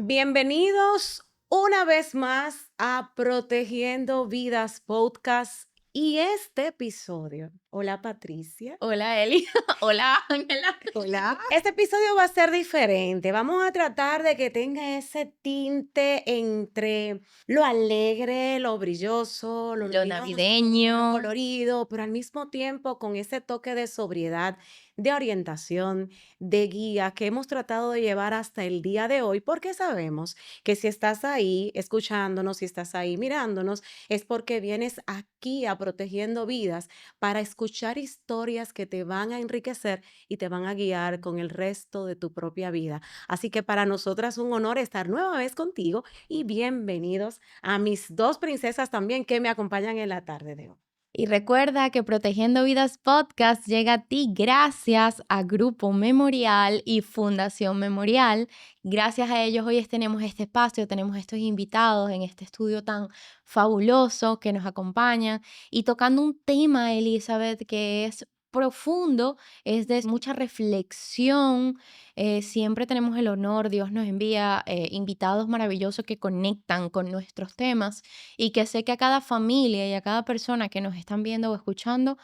Bienvenidos una vez más a Protegiendo Vidas Podcast y este episodio. Hola Patricia. Hola Eli, hola Ángela. Hola. Este episodio va a ser diferente. Vamos a tratar de que tenga ese tinte entre lo alegre, lo brilloso, lo Lo luminoso, lo navideño. colorido, pero al mismo tiempo con ese toque de sobriedad, de orientación, de guía que hemos tratado de llevar hasta el día de hoy, porque sabemos que si estás ahí escuchándonos, si estás ahí mirándonos, es porque vienes aquí a Protegiendo Vidas para escuchar historias que te van a enriquecer y te van a guiar con el resto de tu propia vida. Así que para nosotras un honor estar nueva vez contigo y bienvenidos a mis dos princesas también que me acompañan en la tarde de hoy. Y recuerda que Protegiendo Vidas Podcast llega a ti gracias a Grupo Memorial y Fundación Memorial. Gracias a ellos hoy tenemos este espacio, tenemos estos invitados en este estudio tan fabuloso que nos acompañan y tocando un tema, Elizabeth, que es profundo, es de mucha reflexión. Siempre tenemos el honor, Dios nos envía invitados maravillosos que conectan con nuestros temas y que sé que a cada familia y a cada persona que nos están viendo o escuchando,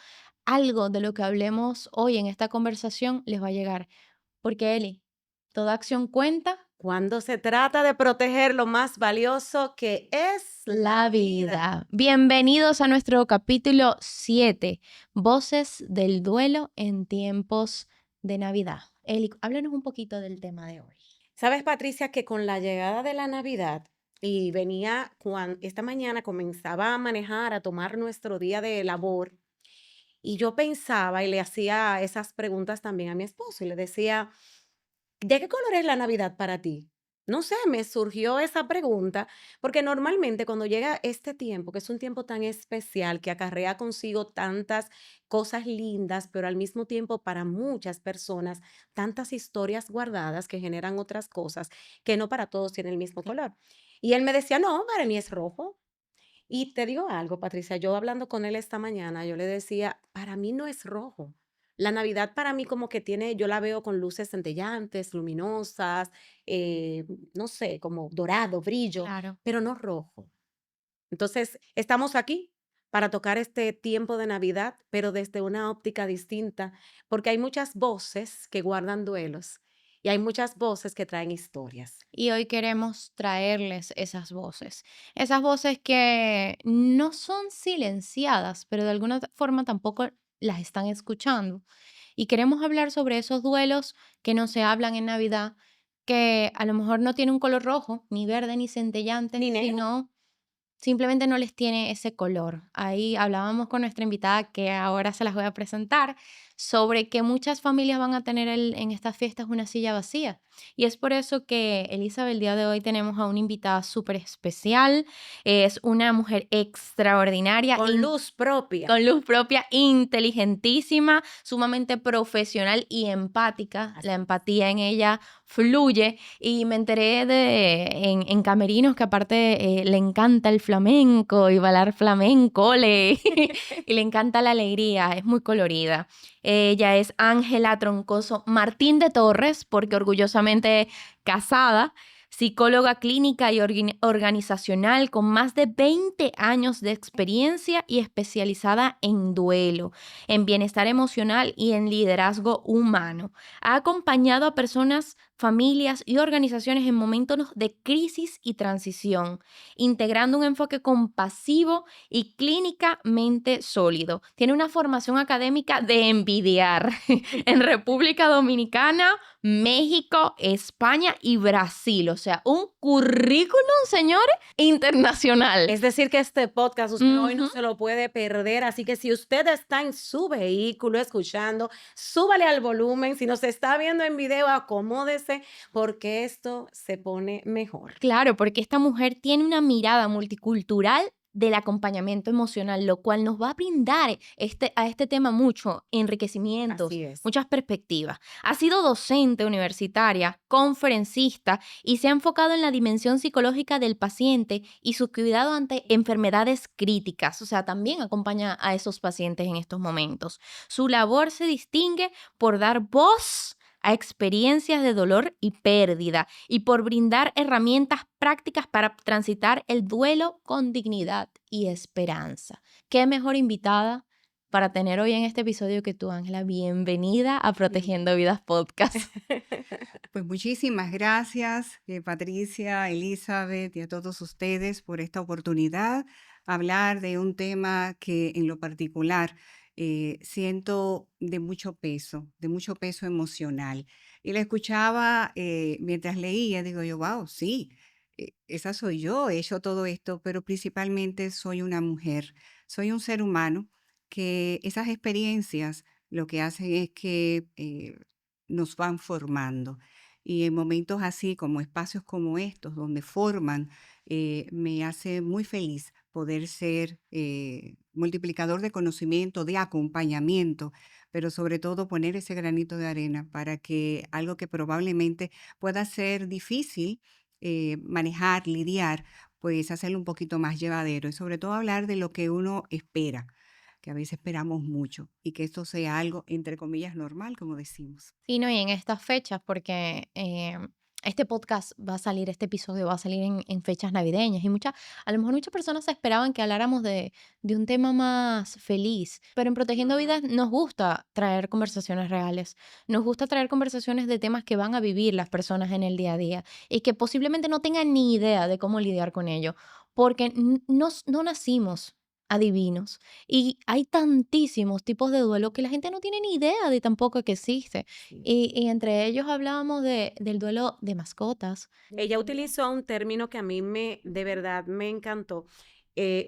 algo de lo que hablemos hoy en esta conversación les va a llegar. Porque Eli, toda acción cuenta. Cuando se trata de proteger lo más valioso que es La vida. Bienvenidos a nuestro capítulo 7, Voces del duelo en tiempos de Navidad. Eli, háblanos un poquito del tema de hoy. Sabes, Patricia, que con la llegada de la Navidad y venía cuando esta mañana comenzaba a manejar, a tomar nuestro día de labor. Y yo pensaba y le hacía esas preguntas también a mi esposo y le decía, ¿de qué color es la Navidad para ti? No sé, me surgió esa pregunta porque normalmente cuando llega este tiempo, que es un tiempo tan especial, que acarrea consigo tantas cosas lindas, pero al mismo tiempo para muchas personas, tantas historias guardadas que generan otras cosas que no para todos tienen el mismo color. Y él me decía, no, para mí es rojo. Y te digo algo, Patricia, yo hablando con él esta mañana, yo le decía, para mí no es rojo. La Navidad para mí como que tiene, yo la veo con luces centellantes, luminosas, no sé, como dorado, brillo, Claro. pero no rojo. Entonces, estamos aquí para tocar este tiempo de Navidad, pero desde una óptica distinta, porque hay muchas voces que guardan duelos y hay muchas voces que traen historias. Y hoy queremos traerles esas voces que no son silenciadas, pero de alguna forma tampoco las están escuchando. Y queremos hablar sobre esos duelos que no se hablan en Navidad, que a lo mejor no tiene un color rojo, ni verde, ni centellante, Ni negro. sino simplemente no les tiene ese color. Ahí hablábamos con nuestra invitada, que ahora se las voy a presentar, sobre que muchas familias van a tener en estas fiestas una silla vacía. Y es por eso que, Elizabeth, el día de hoy tenemos a una invitada súper especial. Es una mujer extraordinaria, Con luz propia. con luz propia, inteligentísima, sumamente profesional y empática. La empatía en ella fluye y me enteré en camerinos que aparte le encanta el flamenco y bailar flamenco, y le encanta la alegría, es muy colorida. Ella es Ángela Troncoso Martín de Torres, porque orgullosamente casada, psicóloga clínica y organizacional con más de 20 años de experiencia y especializada en duelo, en bienestar emocional y en liderazgo humano. Ha acompañado a personas, familias y organizaciones en momentos de crisis y transición, integrando un enfoque compasivo y clínicamente sólido. Tiene una formación académica de envidiar en República Dominicana, México, España y Brasil. O sea, un currículum, señores, internacional. Es decir, que este podcast usted hoy no Ujú. se lo puede perder, así que si usted está en su vehículo escuchando, súbale al volumen, si nos está viendo en video, acomódese porque esto se pone mejor. Claro, porque esta mujer tiene una mirada multicultural del acompañamiento emocional, lo cual nos va a brindar a este tema mucho enriquecimientos, Así es. muchas perspectivas. Ha sido docente universitaria, conferencista y se ha enfocado en la dimensión psicológica del paciente y su cuidado ante enfermedades críticas. O sea, también acompaña a esos pacientes en estos momentos. Su labor se distingue por dar voz a experiencias de dolor y pérdida y por brindar herramientas prácticas para transitar el duelo con dignidad y esperanza. ¿Qué mejor invitada para tener hoy en este episodio que tú, Ángela? Bienvenida a Protegiendo Vidas Podcast. Pues muchísimas gracias, Patricia, Elizabeth y a todos ustedes por esta oportunidad, hablar de un tema que en lo particular siento de mucho peso emocional. Y la escuchaba mientras leía, digo yo, wow, sí, esa soy yo, he hecho todo esto, pero principalmente soy una mujer, soy un ser humano que esas experiencias lo que hacen es que nos van formando. Y en momentos así, como espacios como estos, donde forman, me hace muy feliz poder ser multiplicador de conocimiento, de acompañamiento, pero sobre todo poner ese granito de arena para que algo que probablemente pueda ser difícil manejar, lidiar, pues hacerlo un poquito más llevadero y sobre todo hablar de lo que uno espera, que a veces esperamos mucho y que esto sea algo, entre comillas, normal, como decimos. Sí, no, y en estas fechas, porque este podcast va a salir, este episodio va a salir en fechas navideñas y a lo mejor muchas personas esperaban que habláramos de un tema más feliz, pero en Protegiendo Vidas nos gusta traer conversaciones reales, nos gusta traer conversaciones de temas que van a vivir las personas en el día a día y que posiblemente no tengan ni idea de cómo lidiar con ello, porque no nacimos adivinos y hay tantísimos tipos de duelo que la gente no tiene ni idea de tampoco que existe. Sí. Y entre ellos hablábamos del duelo de mascotas. Ella utilizó un término que a mí de verdad me encantó,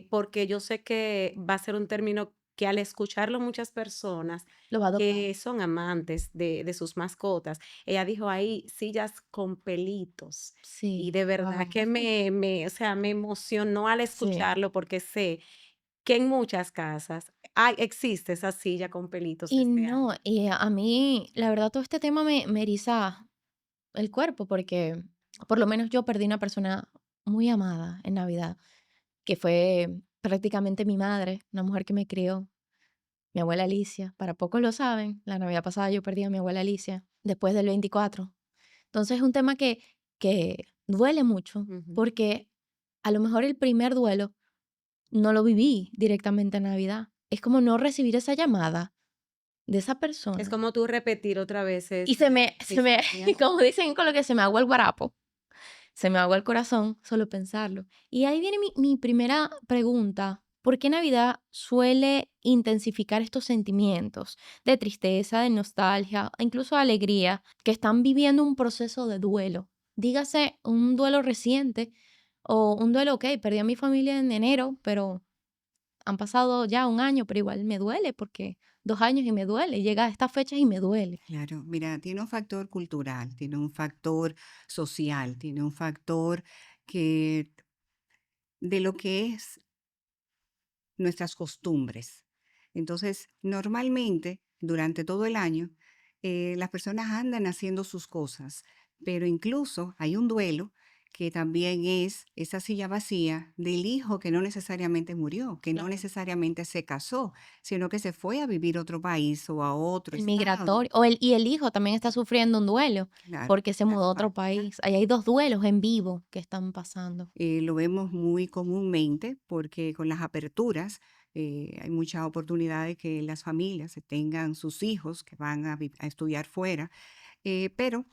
porque yo sé que va a ser un término que al escucharlo muchas personas Lo va a adoptar. que son amantes de sus mascotas, ella dijo ahí sillas con pelitos. Y Sí, de verdad wow, que o sea, me emocionó al sí. escucharlo porque sé que en muchas casas existe esa silla con pelitos Y desde no, antes. y a mí, la verdad, todo este tema me eriza el cuerpo porque por lo menos yo perdí una persona muy amada en Navidad, que fue prácticamente mi madre, una mujer que me crió, mi abuela Alicia. Para pocos lo saben, la Navidad pasada yo perdí a mi abuela Alicia después del 24. Entonces es un tema que duele mucho Ujú. porque a lo mejor el primer duelo no lo viví directamente en Navidad. Es como no recibir esa llamada de esa Es persona. como tú repetir otra vez Y esa historia. como dicen con lo que se me agua el guarapo, se me agua el corazón solo pensarlo. Y ahí viene mi primera pregunta. ¿Por qué Navidad suele intensificar estos sentimientos de tristeza, de nostalgia, incluso de alegría, que están viviendo un proceso de duelo? Dígase un duelo reciente o un duelo, ok, perdí a mi familia en enero, pero han pasado ya un año, pero igual me duele porque 2 años y me duele. Llega a estas fechas y me duele. Claro, mira, tiene un factor cultural, tiene un factor social, tiene un factor que de lo que es nuestras costumbres. Entonces, normalmente, durante todo el año, las personas andan haciendo sus cosas, pero incluso hay un duelo que también es esa silla vacía del hijo que no necesariamente murió, que no Claro. necesariamente se casó, sino que se fue a vivir a otro país o a otro El estado. migratorio, y el hijo también está sufriendo un duelo Claro, porque se la mudó a otro falta. país. Ahí hay 2 duelos en vivo que están pasando. Lo vemos muy comúnmente porque con las aperturas hay mucha oportunidad de que las familias tengan sus hijos que van a estudiar fuera, pero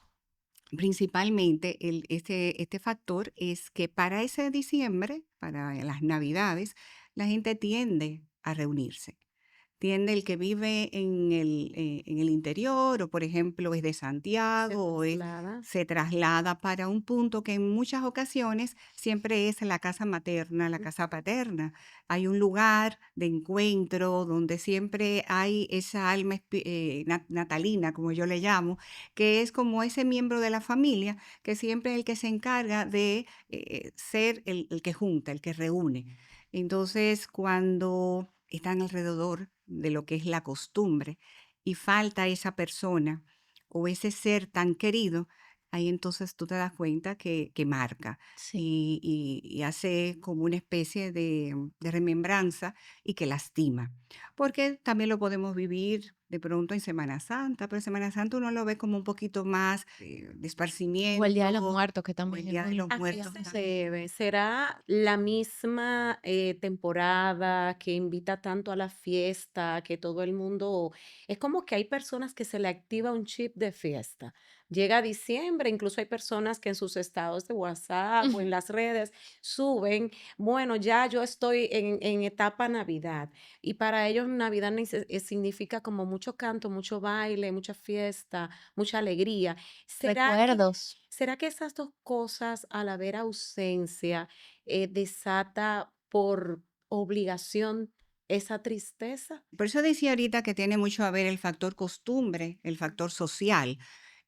principalmente este factor es que para ese diciembre, para las Navidades, la gente tiende a reunirse. Tiende el que vive en el interior o, por ejemplo, es de Se Santiago traslada. se traslada para un punto que en muchas ocasiones siempre es la casa materna, la casa paterna. Hay un lugar de encuentro donde siempre hay esa alma natalina, como yo le llamo, que es como ese miembro de la familia que siempre es el que se encarga de ser el que junta, el que reúne. Entonces, cuando están alrededor de lo que es la costumbre y falta esa persona o ese ser tan querido, ahí entonces tú te das cuenta que marca Sí. y hace como una especie de remembranza y que lastima. Porque también lo podemos vivir de pronto en Semana Santa, pero en Semana Santa uno lo ve como un poquito más de O el Día de los esparcimiento, Muertos, que o el también es Día de los ¿A qué Muertos se también. debe? ¿Será la misma temporada que invita tanto a la fiesta, que todo el mundo... Es como que hay personas que se le activa un chip de fiesta. Llega diciembre, incluso hay personas que en sus estados de WhatsApp o en las redes suben, bueno, ya yo estoy en etapa Navidad. Y para ellos Navidad significa como mucho canto, mucho baile, mucha fiesta, mucha alegría. ¿Será que recuerdos. ¿Será que esas 2 cosas, al haber ausencia, desata por obligación esa tristeza? Por eso decía ahorita que tiene mucho a ver el factor costumbre, el factor social.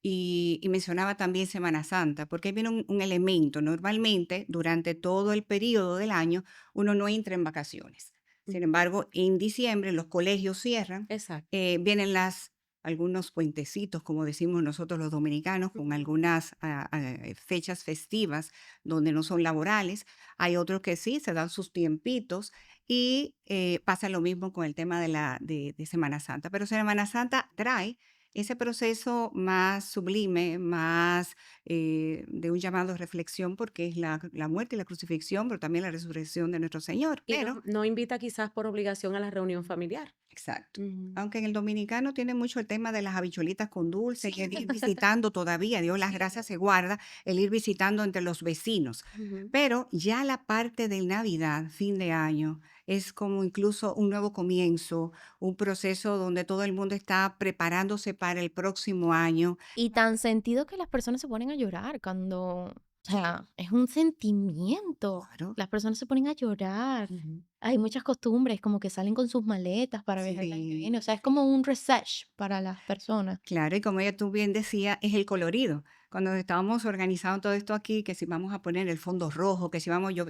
Y mencionaba también Semana Santa, porque ahí viene un elemento. Normalmente, durante todo el periodo del año, uno no entra en vacaciones. Sin Ujú, embargo, en diciembre los colegios cierran, exacto. vienen algunos puentecitos, como decimos nosotros los dominicanos, con Ujú. algunas fechas festivas donde no son laborales. Hay otros que sí, se dan sus tiempitos y pasa lo mismo con el tema de Semana Santa. Pero Semana Santa trae ese proceso más sublime, más de un llamado a reflexión, porque es la muerte y la crucifixión, pero también la resurrección de nuestro Señor. Y Pero, no invita quizás por obligación a la reunión familiar. exacto. Ujú. Aunque en el dominicano tiene mucho el tema de las habichuelitas con dulce y el ir visitando todavía, Dios las gracias se guarda, el ir visitando entre los vecinos. Ujú. Pero ya la parte de Navidad, fin de año, es como incluso un nuevo comienzo, un proceso donde todo el mundo está preparándose para el próximo año. Y tan sentido que las personas se ponen a llorar cuando, o sea, es un sentimiento. Claro. Las personas se ponen a llorar. Ujú. Hay muchas costumbres, como que salen con sus maletas para viajar el año que viene. O Sí. sea, es como un reset para las personas. Claro, y como ella tú bien decía, es el colorido. Cuando estábamos organizando todo esto aquí, que si vamos a poner el fondo rojo, que si vamos, yo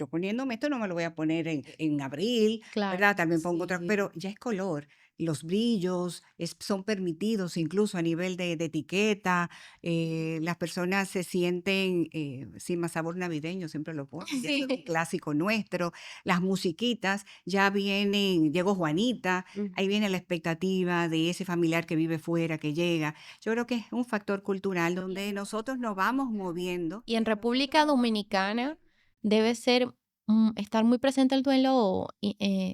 poniéndome esto no me lo voy a poner en abril, Claro. ¿verdad? También pongo otra, Sí. pero ya es color. Los brillos son permitidos incluso a nivel de etiqueta. Las personas se sienten sin más sabor navideño, siempre lo ponen. Y eso es un Sí. clásico nuestro. Las musiquitas, ya vienen, llegó Juanita, Ujú. ahí viene la expectativa de ese familiar que vive fuera, que llega. Yo creo que es un factor cultural donde nosotros nos vamos moviendo. Y en República Dominicana debe ser, estar muy presente el duelo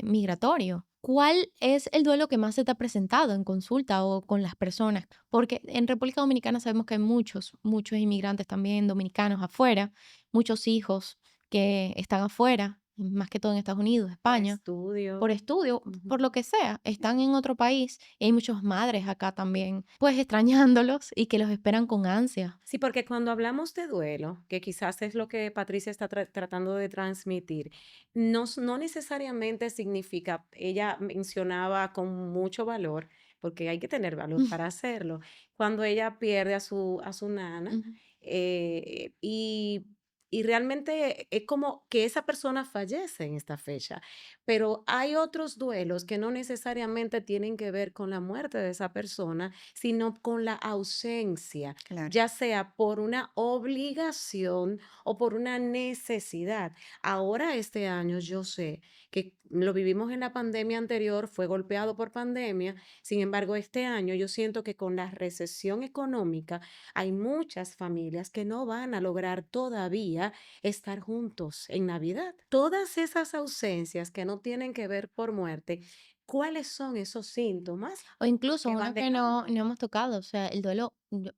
migratorio. ¿Cuál es el duelo que más se te ha presentado en consulta o con las personas? Porque en República Dominicana sabemos que hay muchos inmigrantes también dominicanos afuera, muchos hijos que están afuera, más que todo en Estados Unidos, Por España estudio. por estudio, Ujú. por lo que sea, están en otro país y hay muchas madres acá también, pues extrañándolos y que los esperan con ansia. Sí, porque cuando hablamos de duelo, que quizás es lo que Patricia está tratando de transmitir, no necesariamente significa, ella mencionaba con mucho valor, porque hay que tener valor para hacerlo, cuando ella pierde a su nana, Ujú. eh, y, y realmente es como que esa persona fallece en esta fecha, pero hay otros duelos que no necesariamente tienen que ver con la muerte de esa persona, sino con la ausencia, Claro. ya sea por una obligación o por una necesidad. Ahora este año yo sé que lo vivimos en la pandemia anterior, fue golpeado por pandemia, sin embargo este año yo siento que con la recesión económica hay muchas familias que no van a lograr todavía estar juntos en Navidad. Todas esas ausencias que no tienen que ver por muerte, ¿cuáles son esos síntomas O incluso que uno van que no, dejando? no hemos tocado, o sea, el duelo, yo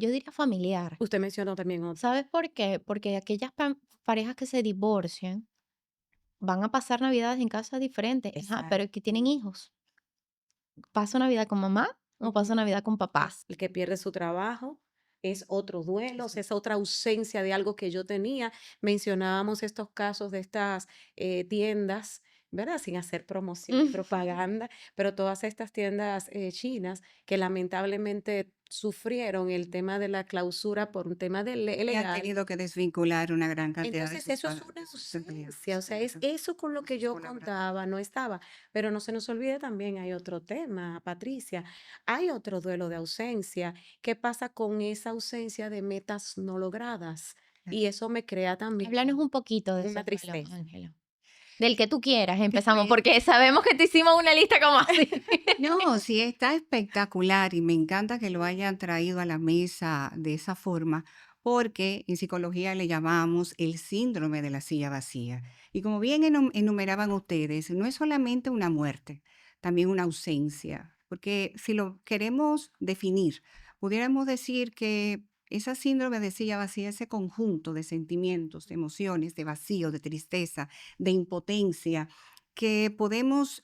diría familiar. Usted mencionó también otro. ¿Sabes por qué? Porque aquellas parejas que se divorcian van a pasar Navidades en casas diferentes, ajá, Exacto. pero que tienen hijos. ¿Paso Navidad con mamá o Ujú. paso Navidad con papá? Es el que pierde su trabajo, es otro duelo, o Eso. sea, es otra ausencia de algo que yo tenía. Mencionábamos estos casos de estas tiendas, ¿verdad? Sin hacer promoción y propaganda, pero todas estas tiendas chinas que lamentablemente sufrieron el tema de la clausura por un tema de Y han legal. tenido que desvincular una gran cantidad Entonces, eso es una de sus ausencia, o empleados, sea, es eso con lo de que sus yo colaboradores. contaba, no estaba. Pero no se nos olvide también, hay otro tema, Patricia, hay otro duelo de ausencia. ¿Qué pasa con esa ausencia de metas no logradas? Claro. Y eso me crea también Háblanos un poquito de ese una duelo, tristeza. Ángela. Del que tú quieras, empezamos, Sí. porque sabemos que te hicimos una lista como así. No, sí, está espectacular y me encanta que lo hayan traído a la mesa de esa forma, porque en psicología le llamamos el síndrome de la silla vacía. Y como bien enumeraban ustedes, no es solamente una muerte, también una ausencia, porque si lo queremos definir, pudiéramos decir que esa síndrome de silla vacía, ese conjunto de sentimientos, de emociones, de vacío, de tristeza, de impotencia, que podemos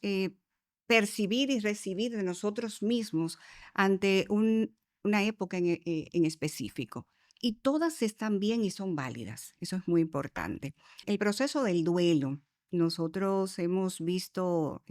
percibir y recibir de nosotros mismos ante una época en específico. Y todas están bien y son válidas. Eso es muy importante. El proceso del duelo, nosotros hemos visto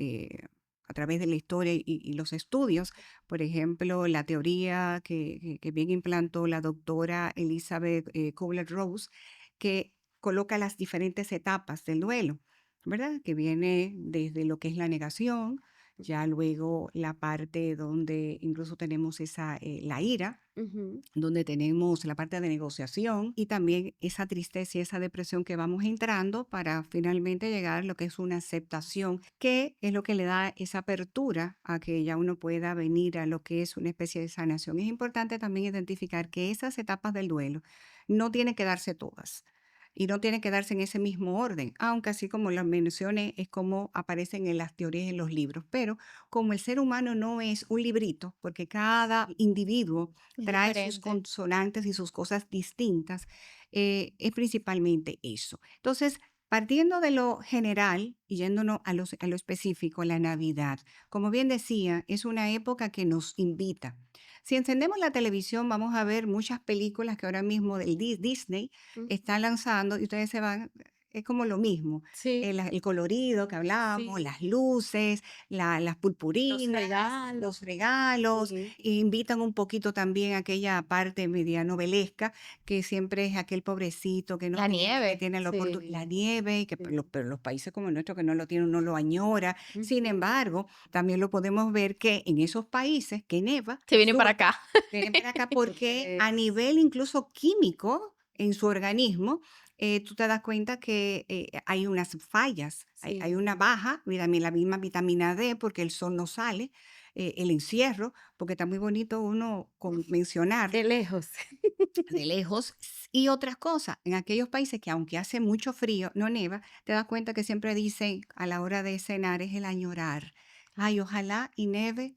a través de la historia y los estudios, por ejemplo, la teoría que bien implantó la doctora Elizabeth Kubler-Ross, que coloca las diferentes etapas del duelo, ¿verdad? Que viene desde lo que es la negación, ya luego la parte donde incluso tenemos la ira, Ujú. donde tenemos la parte de negociación y también esa tristeza y esa depresión que vamos entrando para finalmente llegar a lo que es una aceptación, que es lo que le da esa apertura a que ya uno pueda venir a lo que es una especie de sanación. Es importante también identificar que esas etapas del duelo no tienen que darse todas. Y no tienen que darse en ese mismo orden, aunque así como lo mencioné, es como aparecen en las teorías en los libros. Pero como el ser humano no es un librito, porque cada individuo Es trae sus diferente. consonantes y sus cosas distintas, es principalmente eso. Entonces, partiendo de lo general y yéndonos a lo específico, la Navidad, como bien decía, es una época que nos invita. Si encendemos la televisión, vamos a ver muchas películas que ahora mismo Disney Mm. está lanzando y ustedes se van, es como lo mismo. Sí, El colorido que hablábamos, sí, las luces, las los purpurinas, regalos. los regalos, Sí, e invitan un poquito también a aquella parte media novelesca, que siempre es aquel pobrecito que no La tiene, que nieve. tiene la sí, nieve, que sí. pero los países como el nuestro que no lo tienen, no lo añora. Sin Ujú. embargo, también lo podemos ver que en esos países que neva, Se viene para surge, acá. vienen para acá porque Porque a nivel incluso químico en su organismo, tú te das cuenta que hay unas fallas, hay sí, una baja, la misma vitamina D, porque el sol no sale, el encierro, porque está muy bonito uno mencionar de lejos. de lejos y otras cosas. En aquellos países que aunque hace mucho frío, no neva, te das cuenta que siempre dicen a la hora de cenar es el añorar. Ay, ojalá y neve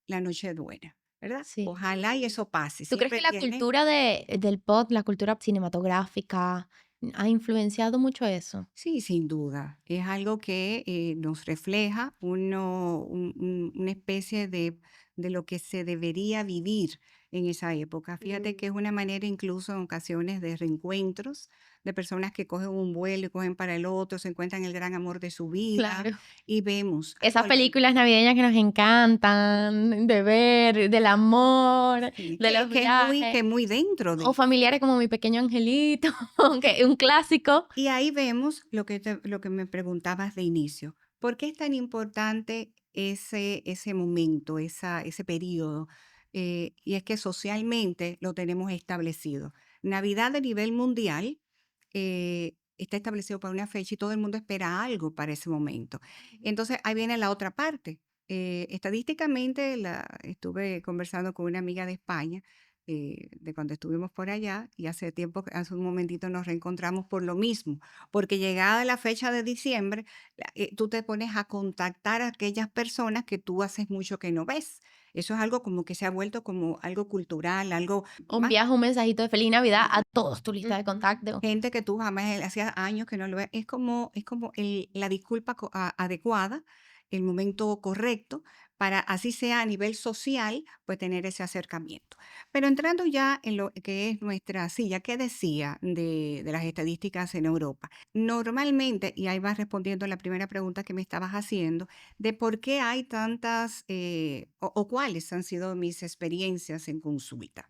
la noche buena, ¿verdad? Sí. Ojalá y eso pase. ¿Tú crees Siempre que la tiene, cultura del pop, la cultura cinematográfica, ha influenciado mucho eso? sí, sin duda. Es algo que nos refleja una especie de lo que se debería vivir en esa época. Fíjate Mm, que es una manera incluso en ocasiones de reencuentros, de personas que cogen un vuelo y cogen para el otro, se encuentran el gran amor de su vida Claro. y vemos, Esas bueno, películas navideñas que nos encantan de ver, del amor, sí, de los que viajes, es muy dentro o de. familiares como Mi Pequeño Angelito, que un clásico. Y ahí vemos lo que me preguntabas de inicio. ¿Por qué es tan importante ese momento, ese periodo? Y es que socialmente lo tenemos establecido. Navidad a nivel mundial está establecido para una fecha y todo el mundo espera algo para ese momento. Entonces, ahí viene la otra parte. Estadísticamente, estuve conversando con una amiga de España de cuando estuvimos por allá y hace tiempo, hace un momentito nos reencontramos por lo mismo, porque llegada la fecha de diciembre, tú te pones a contactar a aquellas personas que tú haces mucho que no ves. Eso es algo como que se ha vuelto como algo cultural, algo O más envías un mensajito de Feliz Navidad a todos tu lista de ujú. contactos. gente que tú jamás, hacía años que no lo ves. Es como la disculpa adecuada, el momento correcto, para así sea a nivel social, pues tener ese acercamiento. Pero entrando ya en lo que es nuestra silla, ¿qué decía de las estadísticas en Europa? Normalmente, y ahí vas respondiendo a la primera pregunta que me estabas haciendo, de por qué hay tantas, o cuáles han sido mis experiencias en consulta.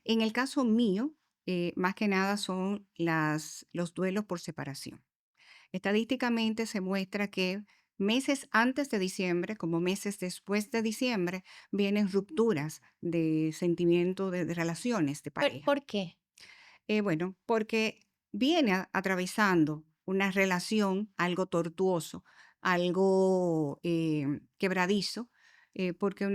En el caso mío, más que nada son los duelos por separación. Estadísticamente se muestra que meses antes de diciembre, como meses después de diciembre, vienen rupturas de sentimiento de relaciones de pareja. ¿Por qué? Bueno, porque viene atravesando una relación algo tortuoso, algo quebradizo, porque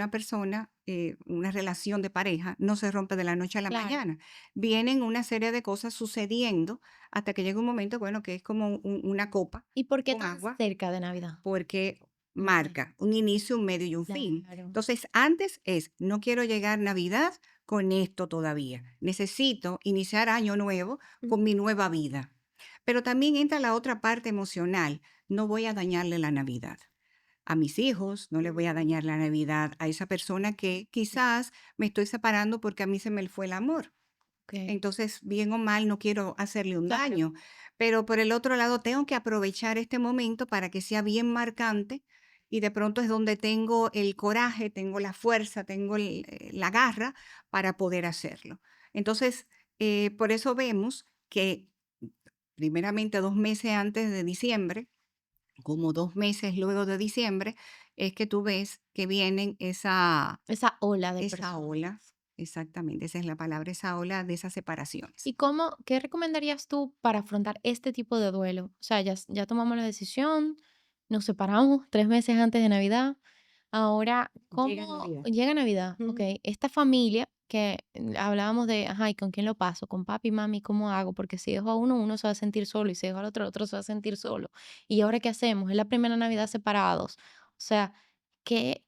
una relación de pareja no se rompe de la noche a la Claro. mañana. Vienen una serie de cosas sucediendo hasta que llega un momento, bueno, que es como una copa ¿Y por qué con tan agua, cerca de Navidad? porque Okey, marca un inicio, un medio y un fin. claro. Entonces, antes no quiero llegar Navidad con esto todavía. Necesito iniciar año nuevo Mm, con mi nueva vida. Pero también entra la otra parte emocional. No voy a dañarle la Navidad a mis hijos, no les voy a Mm, dañar la Navidad a esa persona que quizás me estoy separando porque a mí se me fue el amor. okey, Entonces, bien o mal, no quiero hacerle un claro. daño, pero por el otro lado, tengo que aprovechar este momento para que sea bien marcante y de pronto es donde tengo el coraje, tengo la fuerza, tengo la garra para poder hacerlo. Entonces, por eso vemos que primeramente 2 meses antes de diciembre, como 2 meses luego de diciembre, es que tú ves que vienen Esa ola de esa ola, personas. exactamente, esa es la palabra, esa ola de esas separaciones. ¿Y cómo qué recomendarías tú para afrontar este tipo de duelo? O sea, ya tomamos la decisión, nos separamos 3 meses antes de Navidad. Ahora, llega ¿cómo Navidad. llega Navidad? Ujú. Okey, esta familia que hablábamos de, ajá, ¿y con quién lo paso? ¿Con papi, mami? ¿Cómo hago? Porque si dejo a uno, uno se va a sentir solo, y si dejo al otro, el otro se va a sentir solo. ¿Y ahora qué hacemos? Es la primera Navidad separados. O sea, ¿qué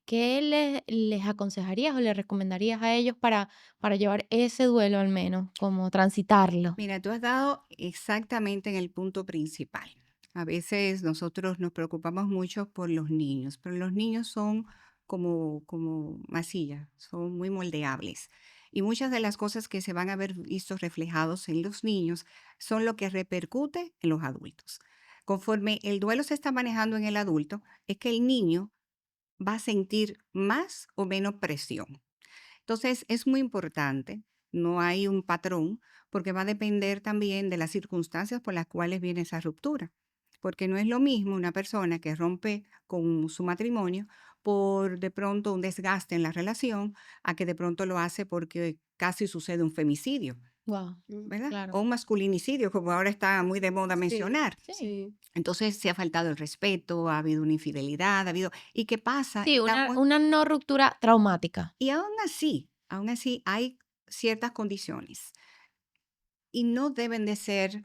les aconsejarías o les recomendarías a ellos para llevar ese duelo al menos, como transitarlo? Mira, tú has dado exactamente en el punto principal. A veces nosotros nos preocupamos mucho por los niños, pero los niños son como masilla, son muy moldeables. Y muchas de las cosas que se van a ver visto reflejados en los niños son lo que repercute en los adultos. Conforme el duelo se está manejando en el adulto, es que el niño va a sentir más o menos presión. Entonces, es muy importante, no hay un patrón, porque va a depender también de las circunstancias por las cuales viene esa ruptura. Porque no es lo mismo una persona que rompe con su matrimonio por de pronto un desgaste en la relación, a que de pronto lo hace porque casi sucede un femicidio, Wow, ¿verdad? claro. O un masculinicidio, como ahora está muy de moda Sí, mencionar. Sí. sí. Entonces, se ha faltado el respeto, ha habido una infidelidad, ha habido... ¿Y qué pasa? Sí, una no ruptura traumática. Y aún así hay ciertas condiciones y no deben de ser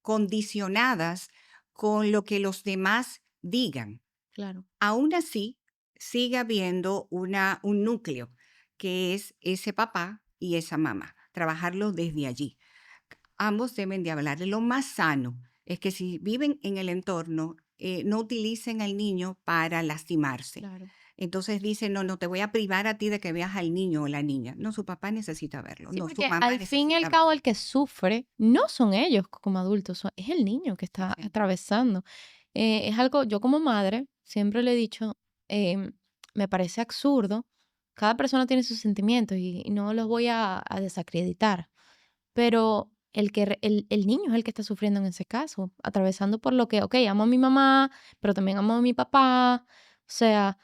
condicionadas con lo que los demás digan. Claro, Aún así, sigue habiendo un núcleo que es ese papá y esa mamá, trabajarlo desde allí. Ambos deben de hablar. Lo más sano es que si viven en el entorno, no utilicen al niño para lastimarse. claro. Entonces dicen, no, no te voy a privar a ti de que veas al niño o la niña. No, su papá necesita verlo. Sí, No, su porque mamá al fin y al necesita cabo verlo. el que sufre no son ellos como adultos, es el niño que está Sí, atravesando. Es algo, yo como madre siempre le he dicho, me parece absurdo, cada persona tiene sus sentimientos y no los voy a desacreditar, pero el niño es el que está sufriendo en ese caso, atravesando por lo que, ok, amo a mi mamá, pero también amo a mi papá, o sea,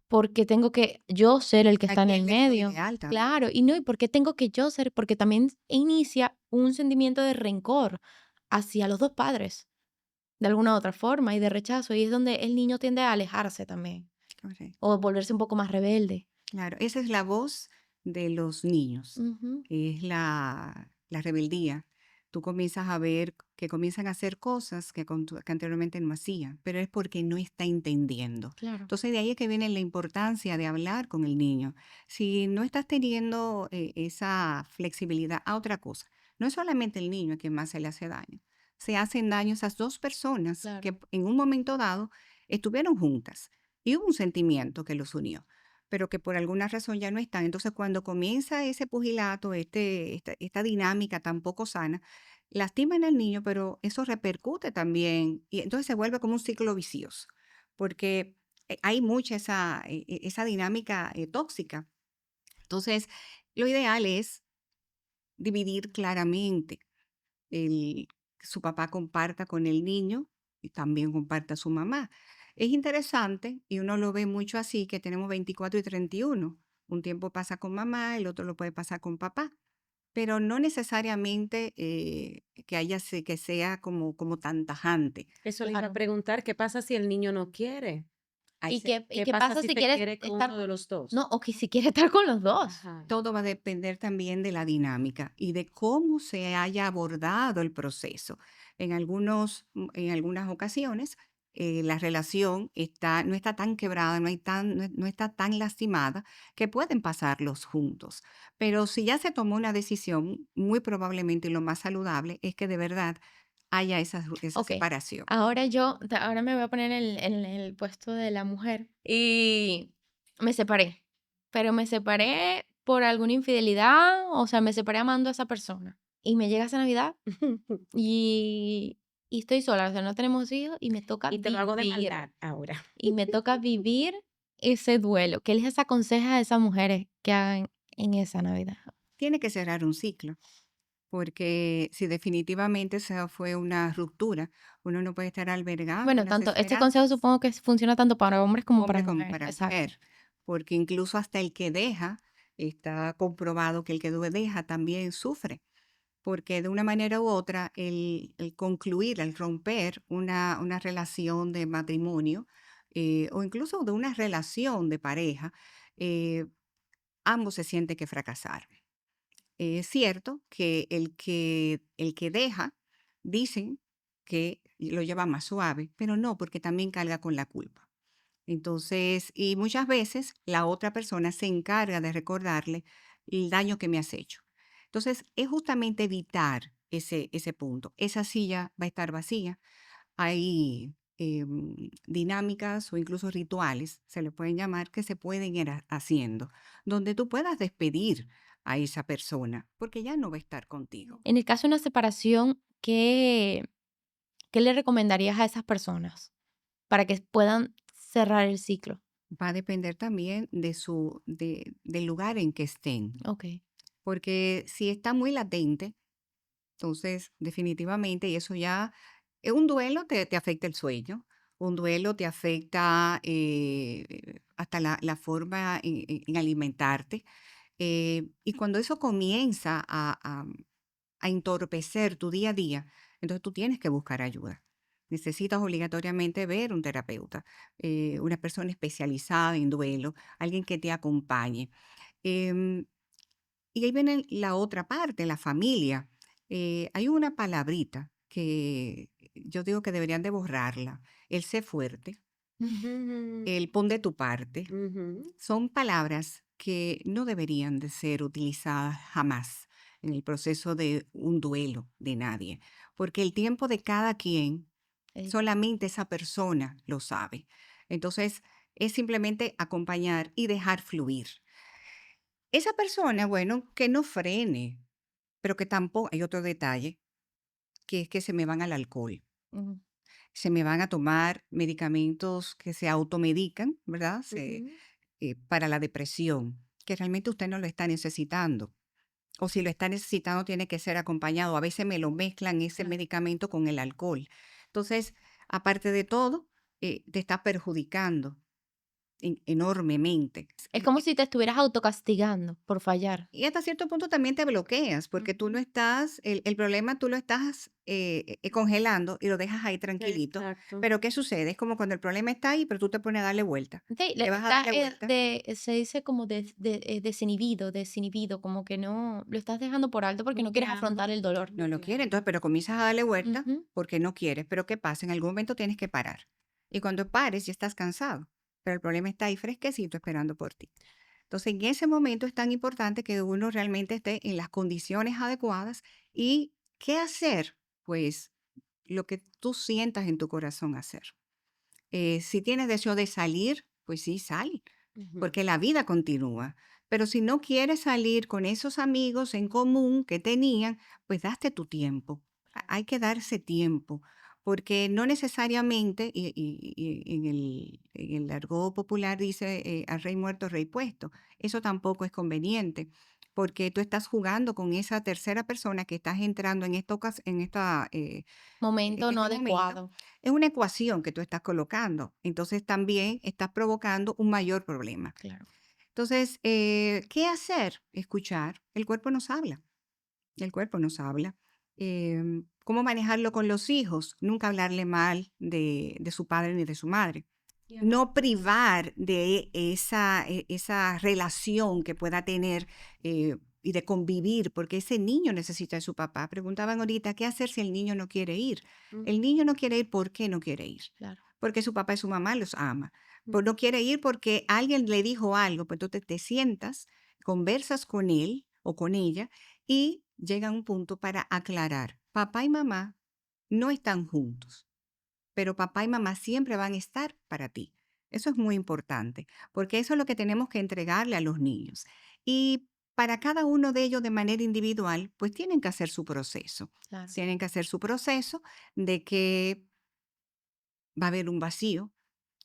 porque tengo que yo ser el que está en aquí el el medio medio. ideal también. Claro, y no, ¿y por qué tengo que yo ser? Porque también inicia un sentimiento de rencor hacia los 2 padres, de alguna u otra forma, y de rechazo, y es donde el niño tiende a alejarse también, Correcto. o volverse un poco más rebelde. Claro, esa es la voz de los niños, Ujú, es la rebeldía. Tú comienzas a ver que comienzan a hacer cosas que anteriormente no hacían, pero es porque no está entendiendo. claro, Entonces de ahí es que viene la importancia de hablar con el niño. Si no estás teniendo esa flexibilidad a otra cosa, no es solamente el niño a quien más se le hace daño, se hacen daño esas dos personas claro. que en un momento dado estuvieron juntas y hubo un sentimiento que los unió, pero que por alguna razón ya no están. Entonces, cuando comienza ese pugilato, esta dinámica tan poco sana, lastiman al niño, pero eso repercute también y entonces se vuelve como un ciclo vicioso, porque hay mucha esa dinámica tóxica. Entonces, lo ideal es dividir claramente que su papá comparta con el niño y también comparta su mamá. Es interesante y uno lo ve mucho así, que tenemos 24 y 31. Un tiempo pasa con mamá, el otro lo puede pasar con papá. pero no necesariamente que sea como tan tajante. Eso le iba a Claro. preguntar, ¿qué pasa si el niño no quiere? Ahí ¿Y ¿Qué qué pasa pasa si si se quieres quiere con estar uno de los dos? no, o que si quieres estar con los 2? Ajá. todo va a depender también de la dinámica y de cómo se haya abordado el proceso. En algunas ocasiones, la relación no está tan quebrada, no está tan lastimada que pueden pasarlos juntos. Pero si ya se tomó una decisión, muy probablemente y lo más saludable es que de verdad haya esa Okey. separación. Ahora me voy a poner en el puesto de la mujer, y me separé, pero me separé por alguna infidelidad, o sea, me separé amando a esa persona, y me llega esa Navidad, y estoy sola, o sea, no tenemos hijos, Y te lo hago de maldad ahora. y me toca vivir ese duelo. ¿Qué les aconseja a esas mujeres que hagan en esa Navidad? Tiene que cerrar un ciclo. Porque si definitivamente esa fue una ruptura, uno no puede estar albergando Bueno, las tanto este consejo esperanzas, supongo que funciona tanto para hombres como para hombre como mujeres. para Exacto. mujer, porque incluso hasta el que deja, está comprobado que el que deja también sufre, porque de una manera u otra el concluir, el romper una relación de matrimonio o incluso de una relación de pareja, eh, ambos se sienten que fracasaron. Es cierto que el que deja, dicen que lo lleva más suave, pero no, porque también carga con la culpa. Entonces, y muchas veces la otra persona se encarga de recordarle el daño que me has hecho. Entonces, es justamente evitar ese punto. Esa silla va a estar vacía. Hay dinámicas o incluso rituales, se le pueden llamar, que se pueden ir haciendo, donde tú puedas despedir a esa persona, porque ya no va a estar contigo. En el caso de una separación, ¿qué le recomendarías a esas personas para que puedan cerrar el ciclo? Va a depender también del lugar en que estén, Okey. porque si está muy latente, entonces definitivamente, y eso ya, un duelo te afecta el sueño, un duelo te afecta hasta la forma en alimentarte. Y cuando eso comienza a entorpecer tu día a día, entonces tú tienes que buscar ayuda. Necesitas obligatoriamente ver un terapeuta, una persona especializada en duelo, alguien que te acompañe. Em, y ahí viene la otra parte, la familia. Hay una palabrita que yo digo que deberían de borrarla, el sé fuerte, Ujú, el pon de tu parte. ujú. Son palabras que no deberían de ser utilizadas jamás en el proceso de un duelo de nadie, porque el tiempo de cada quien, Eh, solamente esa persona lo sabe. Entonces, es simplemente acompañar y dejar fluir. Esa persona, bueno, que no frene, pero que tampoco, hay otro detalle, que es que se me van al alcohol, ujú, se me van a tomar medicamentos que se automedican, ¿verdad? Ujú. Para la depresión, que realmente usted no lo está necesitando. O si lo está necesitando, tiene que ser acompañado. A veces me lo mezclan ese Claro. medicamento con el alcohol. Entonces, aparte de todo, te está perjudicando enormemente. es como si te estuvieras autocastigando por fallar. Y hasta cierto punto también te bloqueas, porque tú no Ujú. estás, el problema tú lo estás congelando y lo dejas ahí tranquilito. Exacto. Pero ¿qué sucede? Es como cuando el problema está ahí, pero tú te pones a darle vuelta. Sí, Le vas a darle vuelta. se dice como desinhibido, como que no lo estás dejando por alto porque no quieres Bloqueando, afrontar el dolor. No lo quiere, bloqueando. entonces, pero comienzas a darle vuelta Ujú. porque no quieres. Pero ¿qué pasa? En algún momento tienes que parar. Y cuando pares ya estás cansado, pero el problema está ahí fresquecito esperando por ti. Entonces, en ese momento es tan importante que uno realmente esté en las condiciones adecuadas. ¿Y qué hacer? Pues lo que tú sientas en tu corazón hacer. Si tienes deseo de salir, pues sí, sal, Ujú. porque la vida continúa. Pero si no quieres salir con esos amigos en común que tenían, pues daste tu tiempo. Hay que darse tiempo, porque no necesariamente, y en el argot popular dice al rey muerto, rey puesto. Eso tampoco es conveniente, porque tú estás jugando con esa tercera persona que estás entrando en Momento no este momento. adecuado. Es una ecuación que tú estás colocando. Entonces también estás provocando un mayor problema. Claro. Entonces, ¿qué hacer? Escuchar. El cuerpo nos habla. el cuerpo nos habla. ¿Cómo manejarlo con los hijos? Nunca hablarle mal de su padre ni de su madre. Ya. No privar de esa relación que pueda tener y de convivir, porque ese niño necesita de su papá. Preguntaban ahorita, ¿qué hacer si el niño no quiere ir? Mm, El niño no quiere ir, ¿por qué no quiere ir? Claro. Porque su papá y su mamá los ama. mm, Pues no quiere ir porque alguien le dijo algo, pues entonces te sientas, conversas con él o con ella y llega a un punto para aclarar. Papá y mamá no están juntos, pero papá y mamá siempre van a estar para ti. Eso es muy importante, porque eso es lo que tenemos que entregarle a los niños. Y para cada uno de ellos de manera individual, pues tienen que hacer su proceso. Claro. Tienen que hacer su proceso de que va a haber un vacío,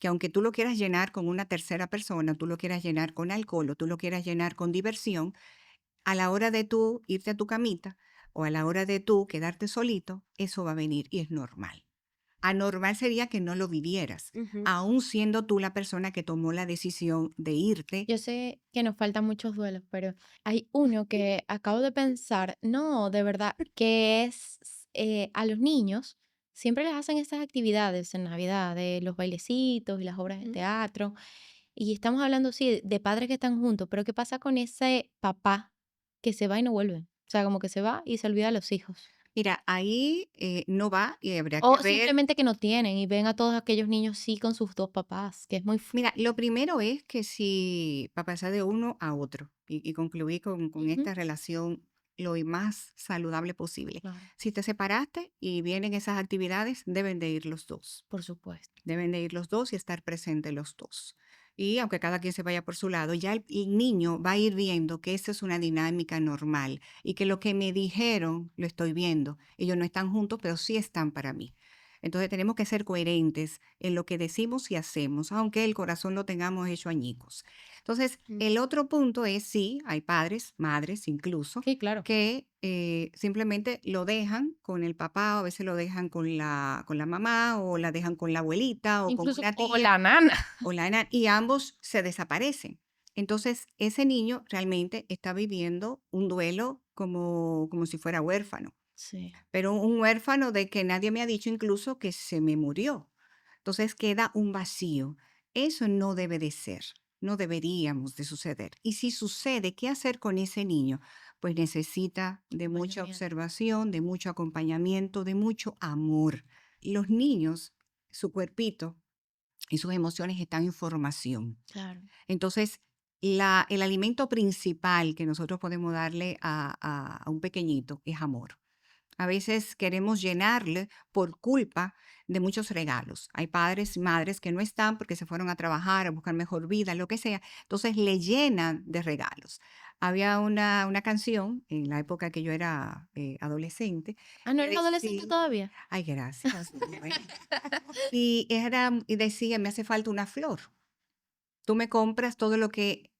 que aunque tú lo quieras llenar con una tercera persona, tú lo quieras llenar con alcohol o tú lo quieras llenar con diversión, a la hora de tú irte a tu camita o a la hora de tú quedarte solito, eso va a venir y es normal. Anormal sería que no lo vivieras, ujú. aún siendo tú la persona que tomó la decisión de irte. Yo sé que nos faltan muchos duelos, pero hay uno que acabo de pensar, no, de verdad, que es a los niños siempre les hacen estas actividades en Navidad, de los bailecitos y las obras de Mm. teatro, y estamos hablando, sí, de padres que están juntos, pero ¿qué pasa con ese papá que se va y no vuelve? O sea, como que se va y se olvida de los hijos. Mira, ahí no va y habría que O ver. simplemente que no tienen y ven a todos aquellos niños sí con sus dos papás, que es muy Mira, lo primero es que si para pasar de uno a otro y concluir con Ujú, esta relación lo más saludable posible. claro, Si te separaste y vienen esas actividades, deben de ir los dos. por supuesto. Deben de ir los dos y estar presentes los dos. Y aunque cada quien se vaya por su lado, ya el niño va a ir viendo que esa es una dinámica normal y que lo que me dijeron lo estoy viendo. Ellos no están juntos, pero sí están para mí. Entonces tenemos que ser coherentes en lo que decimos y hacemos, aunque el corazón lo tengamos hecho añicos. Entonces, Mm. el otro punto es, sí, hay padres, madres incluso, Sí, claro. que simplemente lo dejan con el papá, o a veces lo dejan con la mamá, o la dejan con la abuelita, o con Incluso una o tía, la nana. o la nana, y ambos se desaparecen. Entonces, ese niño realmente está viviendo un duelo como si fuera huérfano, Sí, pero un huérfano de que nadie me ha dicho incluso que se me murió. Entonces queda un vacío. Eso no debe de ser, no deberíamos de suceder. Y si sucede, ¿qué hacer con ese niño? Pues necesita de mucha acompañamiento, observación, de mucho acompañamiento, de mucho amor. Los niños, su cuerpito y sus emociones están en formación. claro. Entonces, el alimento principal que nosotros podemos darle a un pequeñito es amor. A veces queremos llenarle por culpa de muchos regalos. Hay padres y madres que no están porque se fueron a trabajar, a buscar mejor vida, lo que sea. Entonces le llenan de regalos. Había una canción en la época que yo era adolescente Ah, ¿no que eres adolescente decía, todavía? ay, gracias. Bueno. Y decía, me hace falta una flor. Tú me compras todo lo que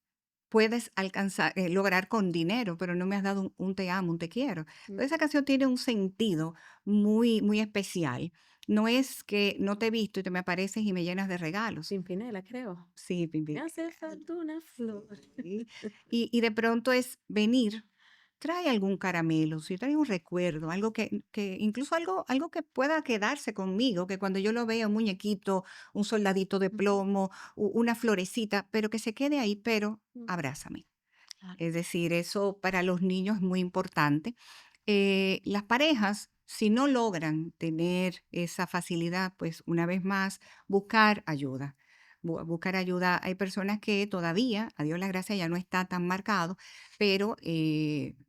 puedes alcanzar, lograr con dinero, pero no me has dado un te amo, un te quiero. Mm. Entonces, esa canción tiene un sentido muy, muy especial. No es que no te he visto y te me apareces y me llenas de regalos. Pimpinela, creo. Sí, Pimpinela. Me hace falta una flor. Sí. Y de pronto es venir, trae algún caramelo, si trae un recuerdo, algo que incluso algo que pueda quedarse conmigo, que cuando yo lo vea, un muñequito, un soldadito de Ujú, plomo, una florecita, pero que se quede ahí, pero mm, abrázame. Claro. Es decir, eso para los niños es muy importante. Las parejas, si no logran tener esa facilidad, pues una vez más, buscar ayuda. Buscar ayuda. Hay personas que todavía, a Dios las gracias, ya no está tan marcado, pero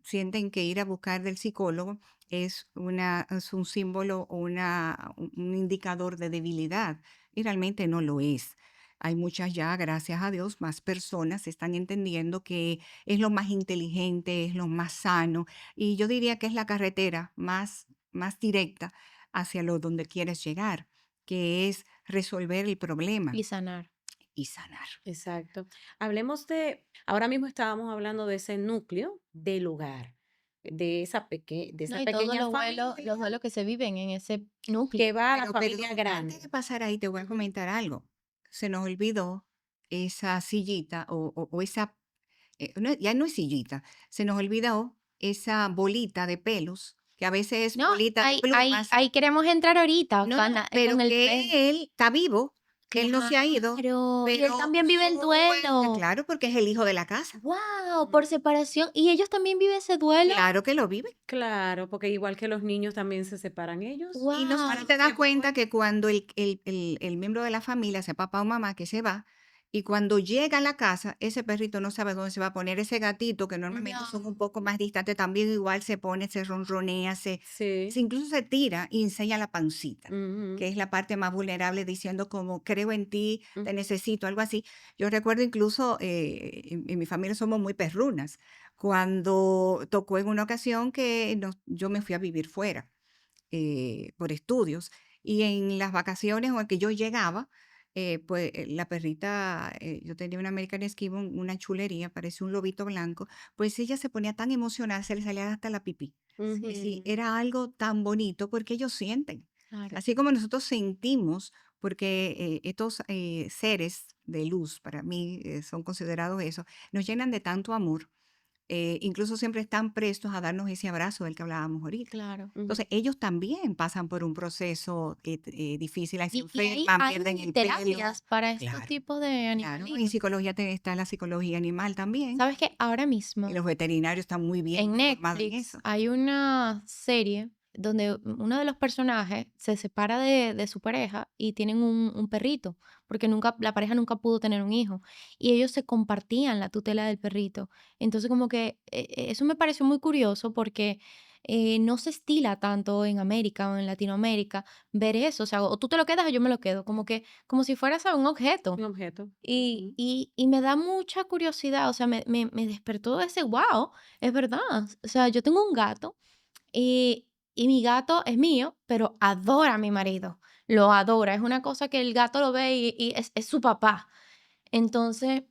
sienten que ir a buscar del psicólogo es un símbolo o un indicador de debilidad y realmente no lo es. Hay muchas ya, gracias a Dios, más personas están entendiendo que es lo más inteligente, es lo más sano y yo diría que es la carretera más directa hacia lo donde quieres llegar, que es resolver el problema Y sanar. y sanar. exacto. Hablemos ahora mismo estábamos hablando de ese núcleo del hogar, de No, esa y todos pequeña los familia duelos que se viven en ese núcleo. que va a la Pero familia perdón, antes de grande. pasar ahí te voy a Ujú. comentar algo. Se nos olvidó esa sillita o esa, ya no es sillita, se nos olvidó esa bolita de pelos, que a veces es No, bolita de plumas, ahí queremos entrar ahorita no, con, no, pero con el pelo. que él está vivo, que él no se ha ido, Claro, y él pero también vive el duelo. claro, porque es el hijo de la casa. Wow, por separación. Y ellos también viven ese duelo. Claro que lo vive. Claro, porque igual que los niños también se separan ellos. Y no Wow. te das cuenta que cuando el miembro de la familia, sea papá o mamá, que se va, y cuando llega a la casa, ese perrito no sabe dónde se va a poner. Ese gatito, que normalmente son un poco más distantes, también igual se pone, se ronronea, Sí. incluso se tira y enseña la pancita, Ujú, que es la parte más vulnerable, diciendo como creo en ti, te ujú, necesito, algo así. Yo recuerdo incluso, en mi familia somos muy perrunas, cuando tocó en una ocasión que yo me fui a vivir fuera por estudios. Y en las vacaciones o en que yo llegaba, pues la perrita, yo tenía una American Gibbon, una chulería, parece un lobito blanco, pues ella se ponía tan emocionada, se le salía hasta la pipí. Y sí, ujú. era algo tan bonito porque ellos sienten, Claro. así como nosotros sentimos, porque estos seres de luz, para mí son considerados eso, nos llenan de tanto amor, incluso siempre están prestos a darnos ese abrazo del que hablábamos ahorita. Claro. Entonces, ellos también pasan por un proceso difícil, ahí se Y enferman, hay pierden el pelo. terapias para estos Claro, tipos de claro. En animalitos. psicología está la psicología animal también. ¿Sabes qué? Ahora Y mismo los veterinarios están muy bien en informados en Netflix eso. hay una serie donde uno de los personajes se separa de su pareja y tienen un perrito, porque nunca, la pareja nunca pudo tener un hijo. Y ellos se compartían la tutela del perrito. Entonces, como que eso me pareció muy curioso porque no se estila tanto en América o en Latinoamérica ver eso. O sea, o tú te lo quedas o yo me lo quedo. Como que, como si fuera, ¿sabes? Un objeto. Un objeto. Y, Ujú. y me da mucha curiosidad, o sea, me despertó ese wow, es verdad. O sea, yo tengo un gato y mi gato es mío, pero adora a mi marido, lo adora. Es una cosa que el gato lo ve y es su papá. Entonces,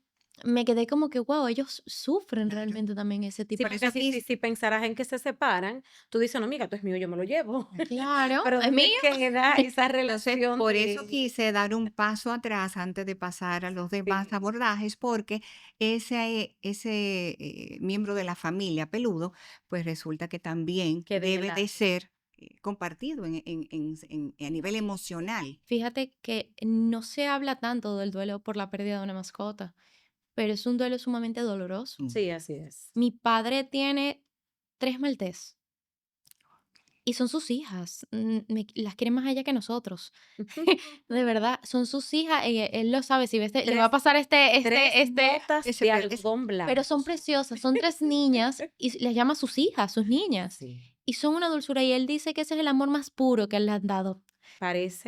me quedé como que, wow, ellos sufren Claro. realmente también ese Sí, tipo Por de eso porque aquí, si pensaras en que se separan, tú dices: "No, mi gato es mío, yo me lo llevo". Claro, Pero es mío. ¿dónde queda esa entonces, relación por eso de quise dar un paso atrás antes de pasar a los demás sí, abordajes, porque ese miembro de la familia peludo, pues resulta que también que de debe la de ser compartido a nivel emocional. Fíjate que no se habla tanto del duelo por la pérdida de una mascota, pero es un duelo sumamente doloroso. Mm. sí, así es. Mi padre tiene 3 maltés y son sus hijas, las quiere más a ella que nosotros. De verdad, son sus hijas, él lo sabe, si ves, le va a 3 pasar 3 este, botas Ese de per- es- algodón pero blanco son son. preciosas, son 3 niñas y les llama sus hijas, sus niñas, Sí, y son una dulzura, y él dice que ese es el amor más puro que él le han dado.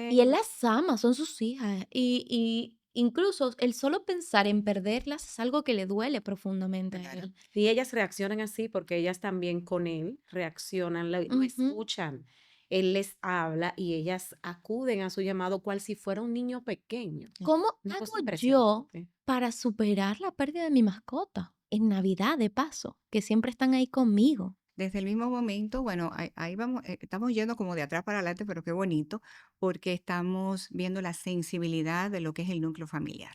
Y él parecen las ama, son sus hijas. Y incluso el solo pensar en perderlas es algo que le duele profundamente a claro. él. y ellas reaccionan así porque ellas también con él reaccionan, lo Ujú. escuchan. Él les habla y ellas acuden a su llamado cual si fuera un niño pequeño. ¿Cómo Una hago cosa yo impresionante. para superar la pérdida de mi mascota? En Navidad, de paso, que siempre están ahí conmigo. Desde el mismo momento, bueno, ahí vamos, estamos yendo como de atrás para adelante, pero qué bonito, porque estamos viendo la sensibilidad de lo que es el núcleo familiar.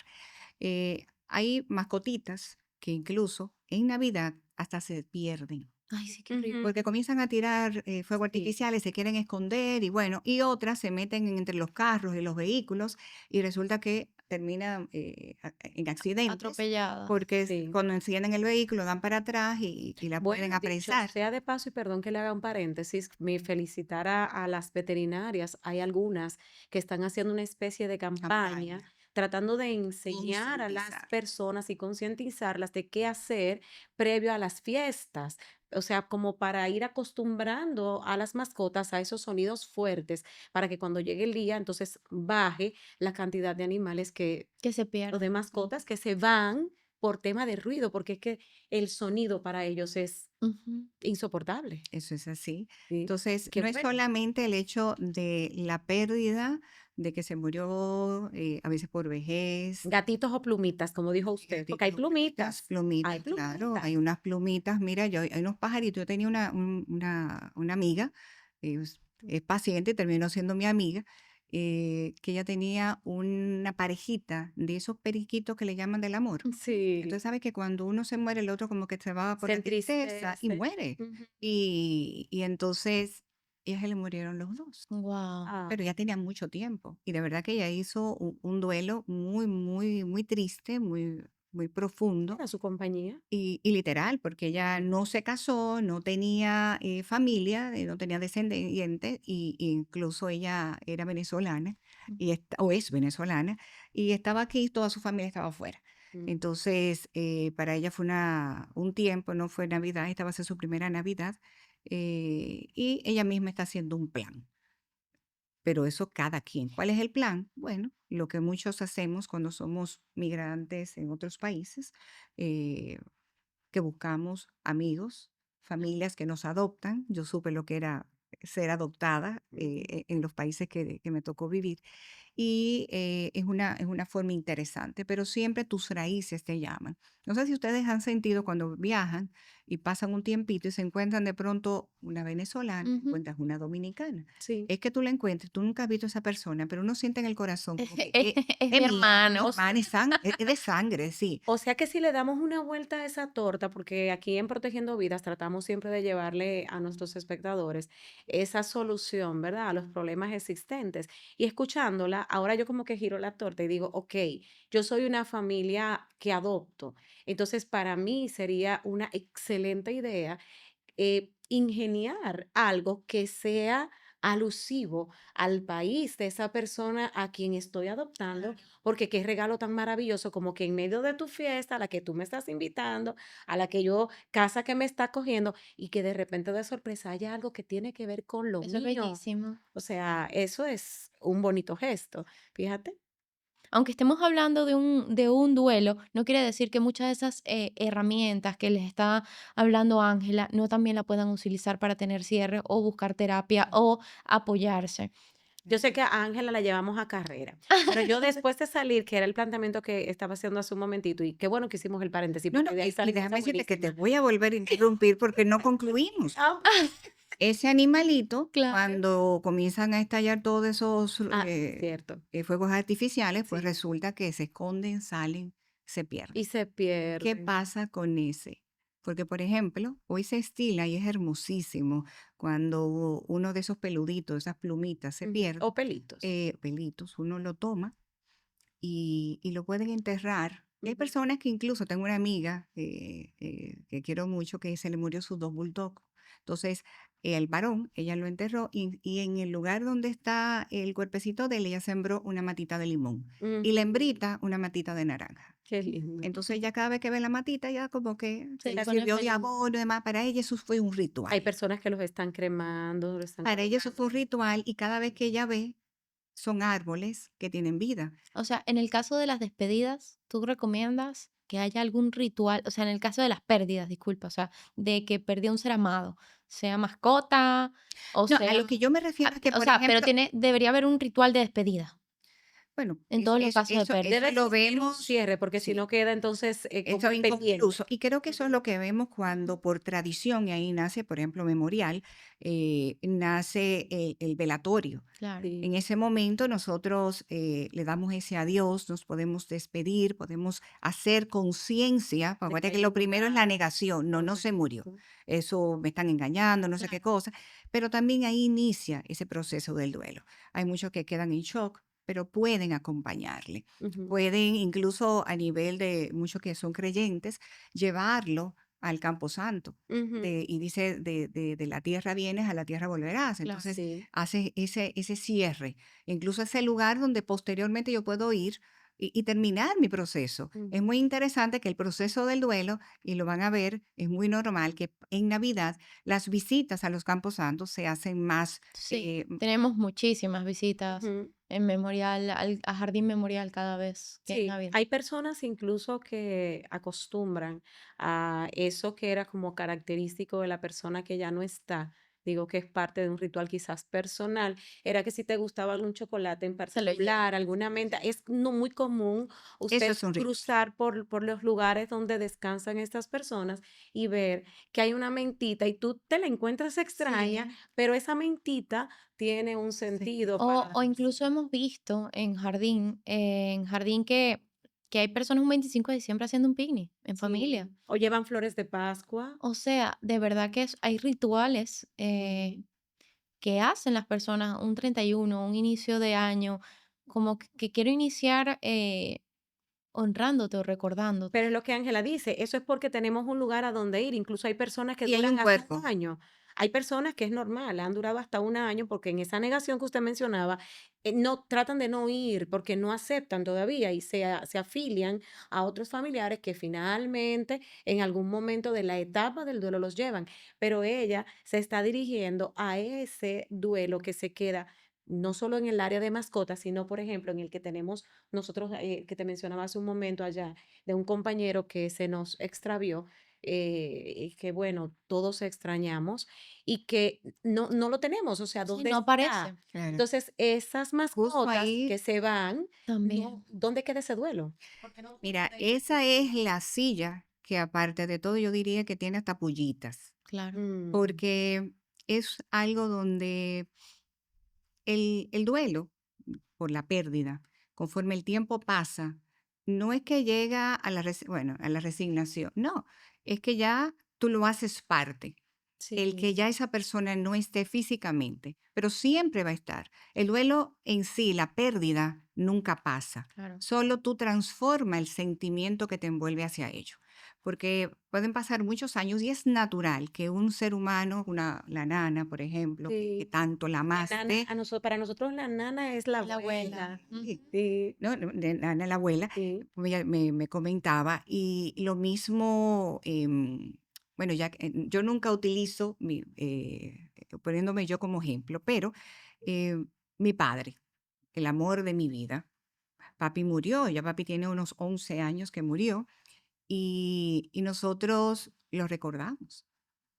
Hay mascotitas que incluso en Navidad hasta se pierden, Ay, sí, qué Ujú, horrible. porque comienzan a tirar fuego sí. artificiales, se quieren esconder y bueno, y otras se meten entre los carros y los vehículos y resulta que terminan en accidentes Atropellada. porque Sí. cuando encienden el vehículo dan para atrás y la pueden Bueno, dicho apresar. sea de paso, y perdón que le haga un paréntesis, me felicitar a las veterinarias. Hay algunas que están haciendo una especie de campaña Campaña, tratando de enseñar a las concientizar. personas y concientizarlas de qué hacer previo a las fiestas. O sea, como para ir acostumbrando a las mascotas a esos sonidos fuertes, para que cuando llegue el día, entonces baje la cantidad de animales Que se o de pierden. mascotas que se van por tema de ruido, porque es que el sonido para ellos es Ujú. insoportable. Eso es así. Sí. Entonces, Qué no es bueno. solamente el hecho de la pérdida, de que se murió a veces por vejez, Gatitos o plumitas, como dijo usted, porque hay gatitos o plumitas, plumitas, hay plumitas, claro, hay plumitas. unas plumitas. Mira, hay unos pajaritos. Yo tenía una amiga, es paciente y terminó siendo mi amiga, que ella tenía una parejita de esos periquitos que le llaman del amor. Sí, Entonces, sabes que cuando uno se muere, el otro como que se va por se la tristeza y entristece. muere. Ujú. Y entonces, ella se le murieron los dos. Wow. Ah, Pero ya tenía mucho tiempo. Y de verdad que ella hizo un duelo muy, muy, muy triste, muy, muy profundo. era su compañía. Y literal, porque ella no se casó, no tenía familia, no tenía descendientes, y incluso ella era venezolana, o es venezolana, y estaba aquí, toda su familia estaba afuera. Mm. Entonces, para ella fue un tiempo, no fue Navidad, esta va a ser su primera Navidad, y ella misma está haciendo un plan. Pero eso cada quien. ¿Cuál es el plan? Bueno, lo que muchos hacemos cuando somos migrantes en otros países, eh, que buscamos amigos, familias que nos adoptan. Yo supe lo que era ser adoptada Ujú. en los países que me tocó vivir. Y es una forma interesante, pero siempre tus raíces te llaman. No sé si ustedes han sentido cuando viajan y pasan un tiempito y se encuentran de pronto una venezolana, encuentras una dominicana. Sí. Es que tú la encuentres, tú nunca has visto a esa persona, pero uno siente en el corazón como que Es es mi mía, es mi hermano. O hermana, es de sangre, sí. O sea que si le damos una vuelta a esa torta, porque aquí en Protegiendo Vidas tratamos siempre de llevarle a nuestros espectadores esa solución, ¿verdad? A los problemas existentes. Y escuchándola, ahora yo como que giro la torta y digo, ok, yo soy una familia que adopto. Entonces, para mí sería una excelente idea ingeniar algo que sea alusivo al país de esa persona a quien estoy adoptando, porque qué regalo tan maravilloso como que en medio de tu fiesta, a la que tú me estás invitando, a la que yo, casa que me está cogiendo, y que de repente de sorpresa haya algo que tiene que ver con lo Eso es mío. bellísimo. O sea, eso es un bonito gesto, fíjate. Aunque estemos hablando de un duelo, no quiere decir que muchas de esas herramientas que les está hablando Ángela no también la puedan utilizar para tener cierre o buscar terapia o apoyarse. Yo sé que a Ángela la llevamos a carrera, pero yo después de salir, que era el planteamiento que estaba haciendo hace un momentito, y qué bueno que hicimos el paréntesis, No, no, porque de ahí y salen déjame cosas decirte que te buenísimas. voy a volver a interrumpir porque no concluimos. Ah, Ese animalito, Claro. cuando comienzan a estallar todos esos cierto. fuegos artificiales, pues Sí. resulta que se esconden, salen, se pierden. Y se ¿Qué pierden. pasa con ese? Porque, por ejemplo, hoy se estila y es hermosísimo cuando uno de esos peluditos, esas plumitas, se Ujú. pierde, O pelitos. pelitos, uno lo toma y lo pueden enterrar. Y hay Ujú. personas que incluso, tengo una amiga que quiero mucho, que se le murió sus dos bulldogs. Entonces, el varón, ella lo enterró y en el lugar donde está el cuerpecito de él, ella sembró una matita de limón y la Ujú. hembrita una matita de naranja. Qué lindo. Entonces, ella cada vez que ve la matita, ya como que Se le pone sirvió de feliz. abono y demás. Para ella eso fue un Hay ritual. personas que los están cremando, lo están Para ella eso colocando. fue un ritual y cada vez que ella ve, son árboles que tienen vida. O sea, en el caso de las despedidas, ¿tú recomiendas que haya algún ritual? O sea, en el caso de las pérdidas, disculpa, o sea, de que perdió un ser amado, sea mascota o No, a sea, lo que yo me refiero es que, o por sea, pero ejemplo, debería haber un ritual de despedida bueno, en todos los casos de eso Debe pérdida. lo existir un vemos, cierre, porque si sí, no queda entonces como eso el inconcluso. pendiente. Y creo que eso es Ujú. lo que vemos cuando por tradición, y ahí nace, por ejemplo, Memorial, nace el velatorio. Claro, Sí. En ese momento nosotros le damos ese adiós, nos podemos despedir, podemos hacer conciencia, porque De que acuérdate que hay un lo primero es la lugar. negación, no, no se murió, Correcto. eso me están engañando, no sé qué claro. cosa, pero también ahí inicia ese proceso del duelo. Hay muchos que quedan en shock, pero pueden acompañarle, Ujú. pueden incluso a nivel de muchos que son creyentes, llevarlo al Camposanto. Ujú. Y dice, de la tierra vienes, a la tierra volverás. Claro. Entonces, Sí. hace ese cierre, incluso ese lugar donde posteriormente yo puedo ir y terminar mi proceso. Es Ujú. muy interesante que el proceso del duelo, y lo van a ver, es muy normal que en Navidad las visitas a los Campos Santos se hacen más, Sí, tenemos muchísimas visitas Ujú. en memorial, a Jardín Memorial cada vez que es Sí, Navidad. hay personas incluso que acostumbran a eso que era como característico de la persona que ya no está, digo que es parte de un ritual quizás personal, era que si te gustaba algún chocolate en Se lo lleva. particular, alguna menta, es no muy común Eso usted es un ritual. cruzar por los lugares donde descansan estas personas y ver que hay una mentita y tú te la encuentras extraña, Sí. pero esa mentita tiene un Sí. sentido O, para la o persona. incluso hemos visto en jardín que hay personas un 25 de diciembre haciendo un picnic en familia. Sí, o llevan flores de Pascua. O sea, de verdad que hay rituales Ujú. que hacen las personas un 31, un inicio de año, como que quiero iniciar honrándote o recordándote. Pero es lo que Ángela dice, eso es porque tenemos un lugar a donde ir, incluso hay personas que Y hay un duran hasta un cuerpo. año. Hay personas que es normal, han durado hasta un año porque en esa negación que usted mencionaba, no tratan de no ir porque no aceptan todavía y se afilian a otros familiares que finalmente en algún momento de la etapa del duelo los llevan. Pero ella se está dirigiendo a ese duelo que se queda no solo en el área de mascotas, sino, por ejemplo, en el que tenemos nosotros, que te mencionaba hace un momento allá, de un compañero que se nos extravió, y que bueno, todos extrañamos y que no lo tenemos, o sea, Sí, ¿dónde no está? aparece Claro. Entonces, esas Justo mascotas ahí, que se van, también. no, ¿dónde queda ese duelo? Porque no mira, puede ir esa es la silla que aparte de todo yo diría que tiene hasta pullitas, Claro. porque es algo donde el duelo por la pérdida, conforme el tiempo pasa, no es que llega a bueno, a la resignación, no, es que ya tú lo haces parte. El sí, que ya esa persona no esté físicamente, pero siempre va a estar. El duelo en sí, la pérdida, nunca pasa. Claro. Solo tú transforma el sentimiento que te envuelve hacia ello. Porque pueden pasar muchos años y es natural que un ser humano, la nana, por ejemplo, que sí. tanto la La nana, amaste, para nosotros la nana es la Es la abuela. abuela. sí, Ujú. Sí, ¿no? De nana, la abuela, sí. como ella me comentaba, y lo mismo, bueno, ya yo nunca utilizo, poniéndome yo como ejemplo, pero eh, mi padre, el amor de mi vida, papi murió, ya papi tiene unos 11 años que murió, y nosotros lo recordamos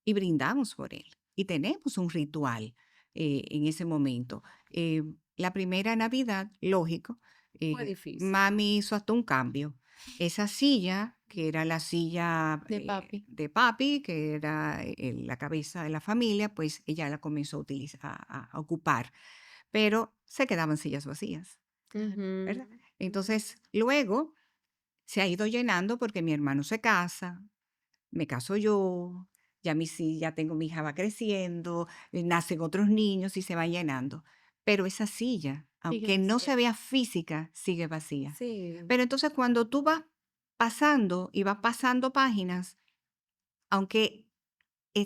y brindamos por él. Y tenemos un ritual en ese momento. Eh, la primera Navidad, lógico, Fue difícil. mami hizo hasta un cambio. Esa silla, que era la silla De papi. de papi, que era la cabeza de la familia, pues ella la comenzó a utilizar, a ocupar. Pero se quedaban sillas vacías, Claro. ¿verdad? Ujú. Entonces, luego se ha ido llenando porque mi hermano se casa, me caso yo, ya tengo mi hija va creciendo, nacen otros niños y se va llenando. Pero esa silla, Sigue aunque no vacía. se vea física, sigue vacía. Sí. Pero entonces cuando tú vas pasando y vas pasando páginas, aunque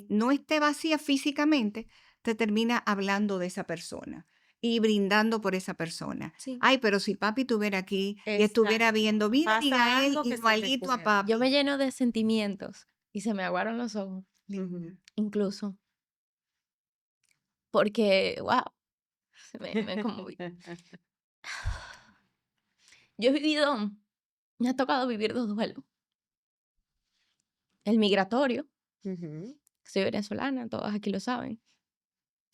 no esté vacía físicamente, te termina hablando de esa persona y brindando por esa persona. Sí, Ay, pero si papi estuviera aquí y estuviera exacto. viendo, miren a Pasa él algo que se igualito a recuerda. Yo me papi. lleno de sentimientos y se me aguaron los ojos, Ujú. incluso, porque, wow, me conmoví. Yo he vivido, me ha tocado vivir dos duelos. El migratorio, Ujú. soy venezolana, todos aquí lo saben.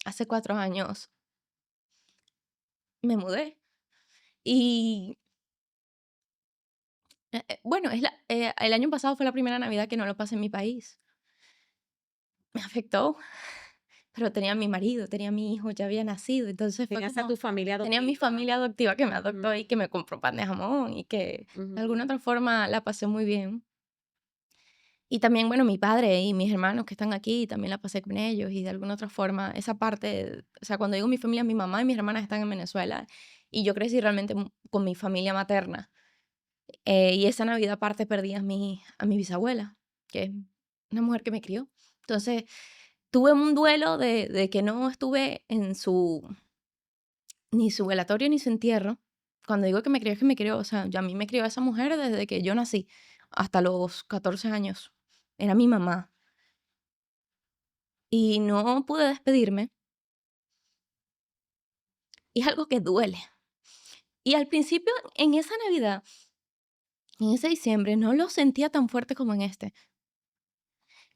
Hace 4 años me mudé y, bueno, el año pasado fue la primera Navidad que no lo pasé en mi país. Me afectó, pero tenía a mi marido, tenía a mi hijo, ya había nacido, entonces fue Tenías a tu como, familia tenía a mi adoptiva. familia adoptiva que me Ujú, adoptó y que me compró pan de jamón y que de ujú. alguna otra forma la pasé muy bien. Y también, bueno, mi padre y mis hermanos que están aquí, también la pasé con ellos y de alguna otra forma esa parte, o sea, cuando digo mi familia, mi mamá y mis hermanas están en Venezuela y yo crecí realmente con mi familia materna. Y esa Navidad aparte perdí a mi bisabuela, que es una mujer que me crió. Entonces, tuve un duelo de que no estuve en ni su velatorio ni su entierro. Cuando digo que me crió, es que me crió, o sea, yo a mí me crió esa mujer desde que yo nací hasta los 14 años. Era mi mamá. Y no pude despedirme. Y es algo que duele. Y al principio, en esa Navidad, en ese diciembre, no lo sentía tan fuerte como en este.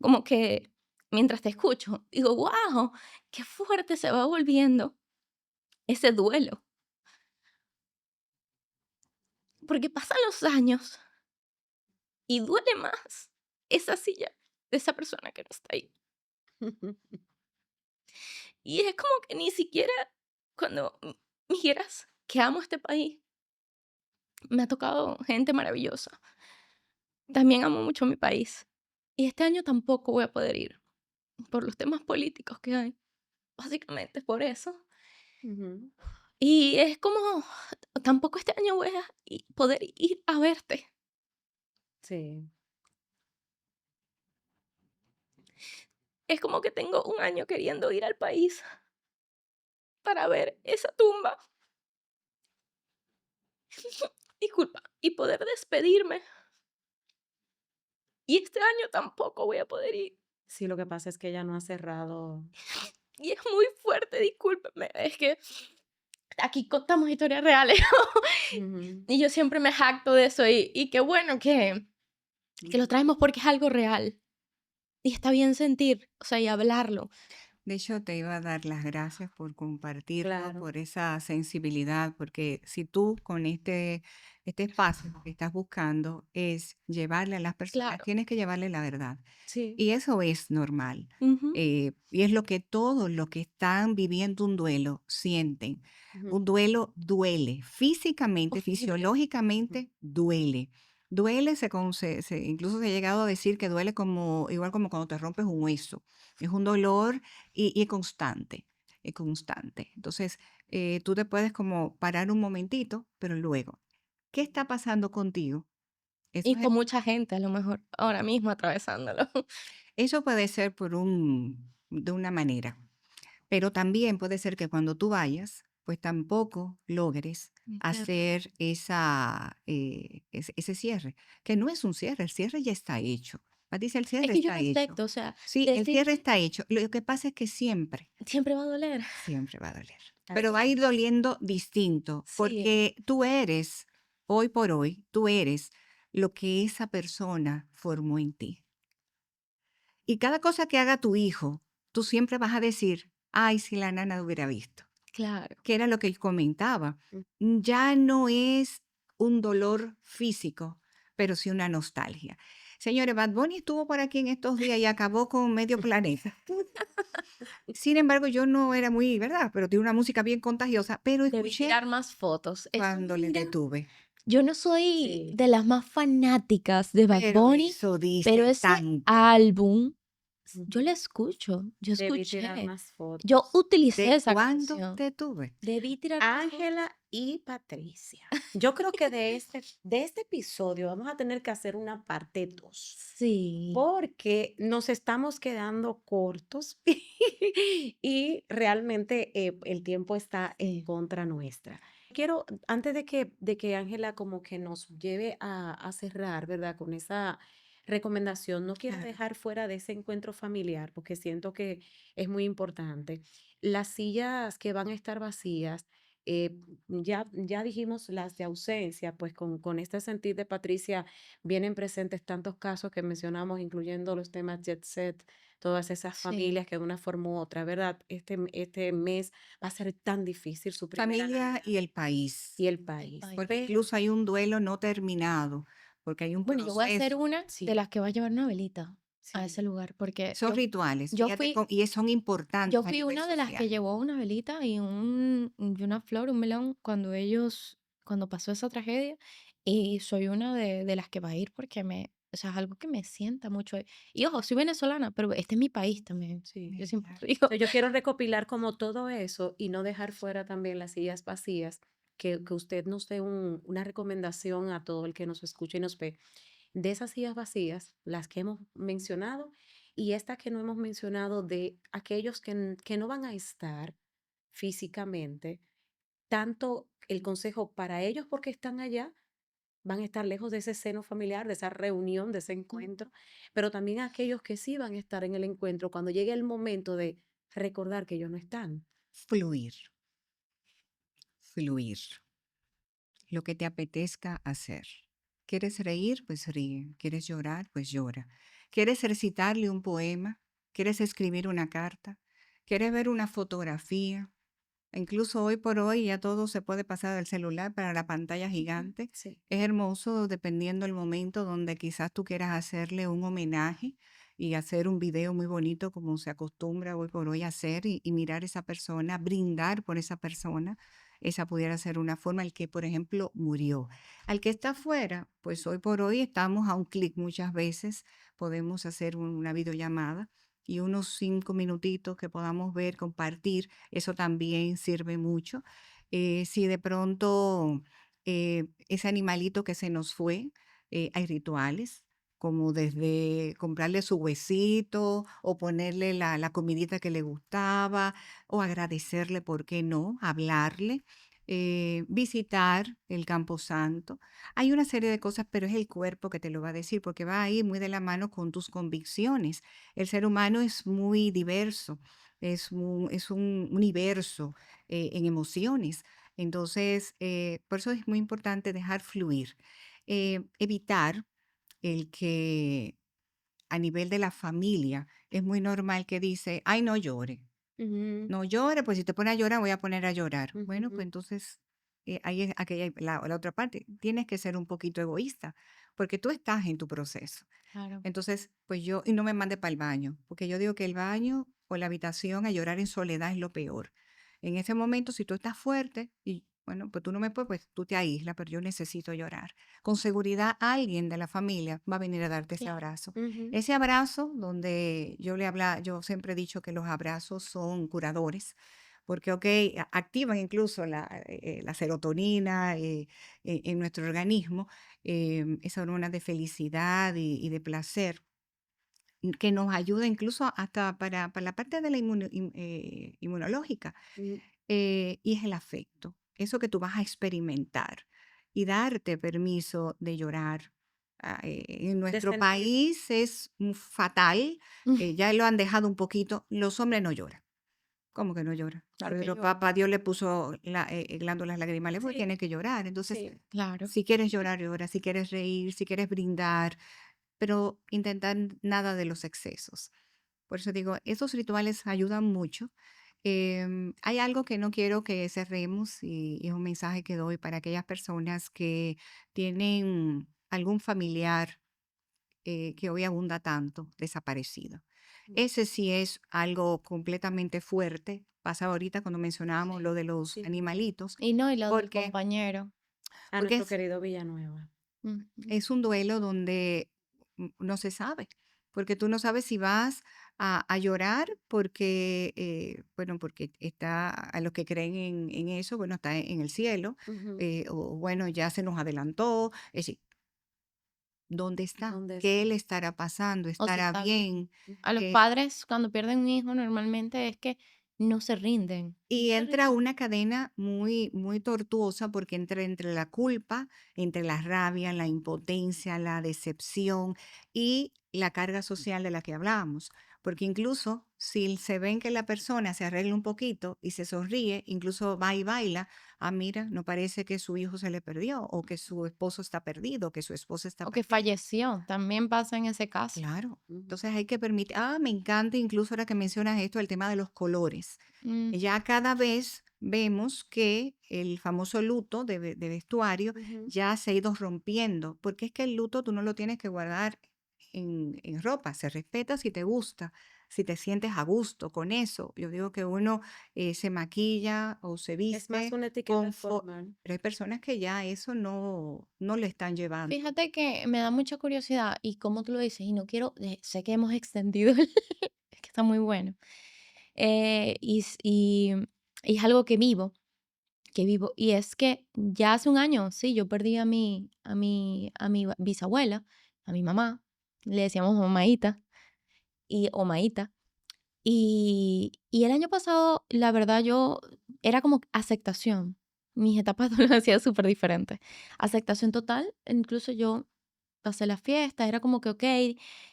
Como que mientras te escucho, digo, wow, qué fuerte se va volviendo ese duelo. Porque pasan los años y duele más esa silla de esa persona que no está ahí. Y es como que ni siquiera cuando miras que amo este país, me ha tocado gente maravillosa. También amo mucho mi país. Y este año tampoco voy a poder ir por los temas políticos que hay. Básicamente es por eso. Ujú. Y es como, tampoco este año voy a poder ir a verte. Sí. Es como que tengo un año queriendo ir al país para ver esa tumba. Disculpa. Y poder despedirme. Y este año tampoco voy a poder ir. Sí, lo que pasa es que ella no ha cerrado. Y es muy fuerte, discúlpeme. Es que aquí contamos historias reales. Ujú. Y yo siempre me jacto de eso. Y qué bueno que lo traemos porque es algo real. Y está bien sentir, o sea, y hablarlo. De hecho, te iba a dar las gracias por compartirlo, Claro, por esa sensibilidad, porque si tú con este espacio que estás buscando es llevarle a las personas, Claro. tienes que llevarle la verdad. sí. Y eso es normal. Ujú. Y es lo que todos los que están viviendo un duelo sienten. Ujú. Un duelo duele, físicamente, Horrible. fisiológicamente duele. Duele, incluso se ha llegado a decir que duele como, igual como cuando te rompes un hueso. Es un dolor y es constante, es constante. Entonces, tú te puedes como parar un momentito, pero luego, ¿qué está pasando contigo? Eso Y es con mucha gente, a lo mejor, ahora mismo atravesándolo. Eso puede ser de una manera, pero también puede ser que cuando tú vayas, pues tampoco logres Entiendo. hacer ese cierre, que no es un cierre, el cierre ya está hecho. Patricia, el Es cierre que yo lo está hecho. acepto, o sea, Sí, el decir cierre está hecho. Lo que pasa es que siempre va a doler. siempre va a doler, pero Así va a ir es. doliendo distinto, Sí, porque tú eres, hoy por hoy, tú eres lo que esa persona formó en ti. Y cada cosa que haga tu hijo, tú siempre vas a decir, ay, si la nana lo hubiera visto, claro. que era lo que él comentaba. Mm. Ya no es un dolor físico, pero sí una nostalgia. Señores, Bad Bunny estuvo por aquí en estos días y acabó con medio planeta. Sin embargo, yo no era muy, ¿verdad? Pero tiene una música bien contagiosa, pero Debí escuché tirar más fotos. Eso, cuando le mira, detuve. yo no soy Sí, de las más fanáticas de Bad Pero Bunny, eso pero dice ese tanto. álbum, yo ujú. le escucho, yo Debí tirar escuché, más yo fotos. utilicé ¿De esa cuándo canción. detuve? Debí tirar más fotos. Ángela y Patricia. Yo creo que de este episodio vamos a tener que hacer una parte 2, Sí, porque nos estamos quedando cortos y realmente el tiempo está en sí, contra nuestra. Quiero, antes de que Ángela como que nos lleve a cerrar, ¿verdad? Con esa recomendación, no quiero Claro. dejar fuera de ese encuentro familiar, porque siento que es muy importante. Las sillas que van a estar vacías, eh, ya dijimos las de ausencia, pues con este sentir de Patricia vienen presentes tantos casos que mencionamos, incluyendo los temas Jet Set, todas esas sí. familias que de una forma u otra, ¿verdad? Este mes va a ser tan difícil, su primera Familia Navidad y el país, y el El país. país. porque Pero incluso hay un duelo no terminado, porque hay un Bueno, yo voy a ser proceso. una de sí, las que va a llevar una velita a ese sí, lugar, porque Esos rituales, yo fíjate, fui, y son yo importantes a fui nivel una de las que social. llevó una velita y una flor, un melón, cuando pasó esa tragedia, y soy una de las que va a ir porque o sea, es algo que me sienta mucho. Y ojo, soy venezolana, pero este es mi país también. sí. Yo siempre Claro. digo, So, yo quiero recopilar como todo eso y no dejar fuera también las sillas vacías, que usted nos dé una recomendación a todo el que nos escucha y nos ve de esas sillas vacías, las que hemos mencionado y estas que no hemos mencionado de aquellos que no van a estar físicamente, tanto el consejo para ellos porque están allá, van a estar lejos de ese seno familiar, de esa reunión, de ese encuentro, pero también aquellos que sí van a estar en el encuentro cuando llegue el momento de recordar que ellos no están. Fluir, fluir, lo que te apetezca hacer. ¿Quieres reír? Pues ríe. ¿Quieres llorar? Pues llora. ¿Quieres recitarle un poema? quieres escribir una carta, quieres ver una fotografía. Incluso hoy por hoy ya todo se puede pasar del celular para la pantalla gigante. Sí. Es hermoso dependiendo del momento donde quizás tú quieras hacerle un homenaje y hacer un video muy bonito como se acostumbra hoy por hoy a hacer y mirar a esa persona, brindar por esa persona. Esa pudiera ser una forma, el que, por ejemplo, murió. Al que está afuera, pues hoy por hoy estamos a un clic muchas veces, podemos hacer una videollamada y unos 5 minutitos que podamos ver, compartir, eso también sirve mucho. Si de pronto ese animalito que se nos fue, hay rituales, como desde comprarle su huesito o ponerle la comidita que le gustaba o agradecerle, ¿por qué no? Hablarle, visitar el Camposanto. Hay una serie de cosas, pero es el cuerpo que te lo va a decir, porque va a ir muy de la mano con tus convicciones. El ser humano es muy diverso, es un universo en emociones. Entonces, por eso es muy importante dejar fluir. Evitar el que a nivel de la familia es muy normal que dice, ay, no llore. Ujú, No llore, pues si te pones a llorar, voy a poner a llorar. Bueno, pues ujú. entonces ahí es aquella, la otra parte. Tienes que ser un poquito egoísta, porque tú estás en tu proceso. Claro. Entonces, pues yo, y no me mande para el baño, porque yo digo que el baño o la habitación a llorar en soledad es lo peor. En ese momento, si tú estás fuerte y bueno, pues tú no me puedes, pues tú te aíslas, pero yo necesito llorar. Con seguridad, alguien de la familia va a venir a darte ese Claro. abrazo. Ujú. Ese abrazo donde yo siempre he dicho que los abrazos son curadores, porque, ok, activan incluso la serotonina en nuestro organismo, esa hormona de felicidad y de placer que nos ayuda incluso hasta para la parte de la inmunológica, Mm, y es el afecto, eso que tú vas a experimentar y darte permiso de llorar. En de nuestro sentir. país es fatal, ya lo han dejado un poquito, los hombres no lloran. ¿Cómo que no lloran? Claro que Pero lloran. papá Dios le puso glándulas lagrimales porque Sí, tiene que llorar. Entonces, sí. Claro. si quieres llorar, llora, si quieres reír, si quieres brindar, pero intentar nada de los excesos. Por eso digo, esos rituales ayudan mucho. Hay algo que no quiero que cerremos y es un mensaje que doy para aquellas personas que tienen algún familiar que hoy abunda tanto, desaparecido. Mm, Ese sí es algo completamente fuerte. Pasa ahorita cuando mencionábamos Sí. lo de los sí. animalitos, Y no, y lo del porque, compañero. A porque nuestro querido Villanueva. Ujú. es un duelo donde no se sabe, porque tú no sabes si vas a llorar porque, bueno, porque está, a los que creen en eso, bueno, está en el cielo, Ujú. o bueno, ya se nos adelantó. Es decir, ¿dónde está? ¿Dónde ¿Qué está? le estará pasando? O si ¿Estará está bien. bien? A los Eh, padres, cuando pierden un hijo, normalmente es que no se rinden. No Y se entra rinden. una cadena muy, muy tortuosa porque entra entre la culpa, entre la rabia, la impotencia, la decepción y la carga social de la que hablábamos. Porque incluso si se ven que la persona se arregla un poquito y se sonríe, incluso va y baila, ah, mira, no parece que su hijo se le perdió o que su esposo está perdido, que su esposa está O que perdida. falleció, también pasa en ese caso. Claro. Ujú. Entonces hay que permitir, me encanta incluso ahora que mencionas esto, el tema de los colores. Ujú. Ya cada vez vemos que el famoso luto de vestuario Ujú. ya se ha ido rompiendo, porque es que el luto tú no lo tienes que guardar en ropa, se respeta si te gusta, si te sientes a gusto con eso. Yo digo que uno se maquilla o se Es más viste una etiqueta con... formal. Pero hay personas que ya eso no lo están llevando. Fíjate que me da mucha curiosidad y como tú lo dices, y no quiero, sé que hemos extendido, es que está muy bueno. Y es algo que vivo, y es que ya hace un año, sí, yo perdí a mi bisabuela, a mi mamá, le decíamos mamaíta o maíta, y el año pasado, la verdad, yo era como aceptación. Mis etapas lo hacía súper diferente. Aceptación total, incluso yo pasé la fiesta, era como que, ok,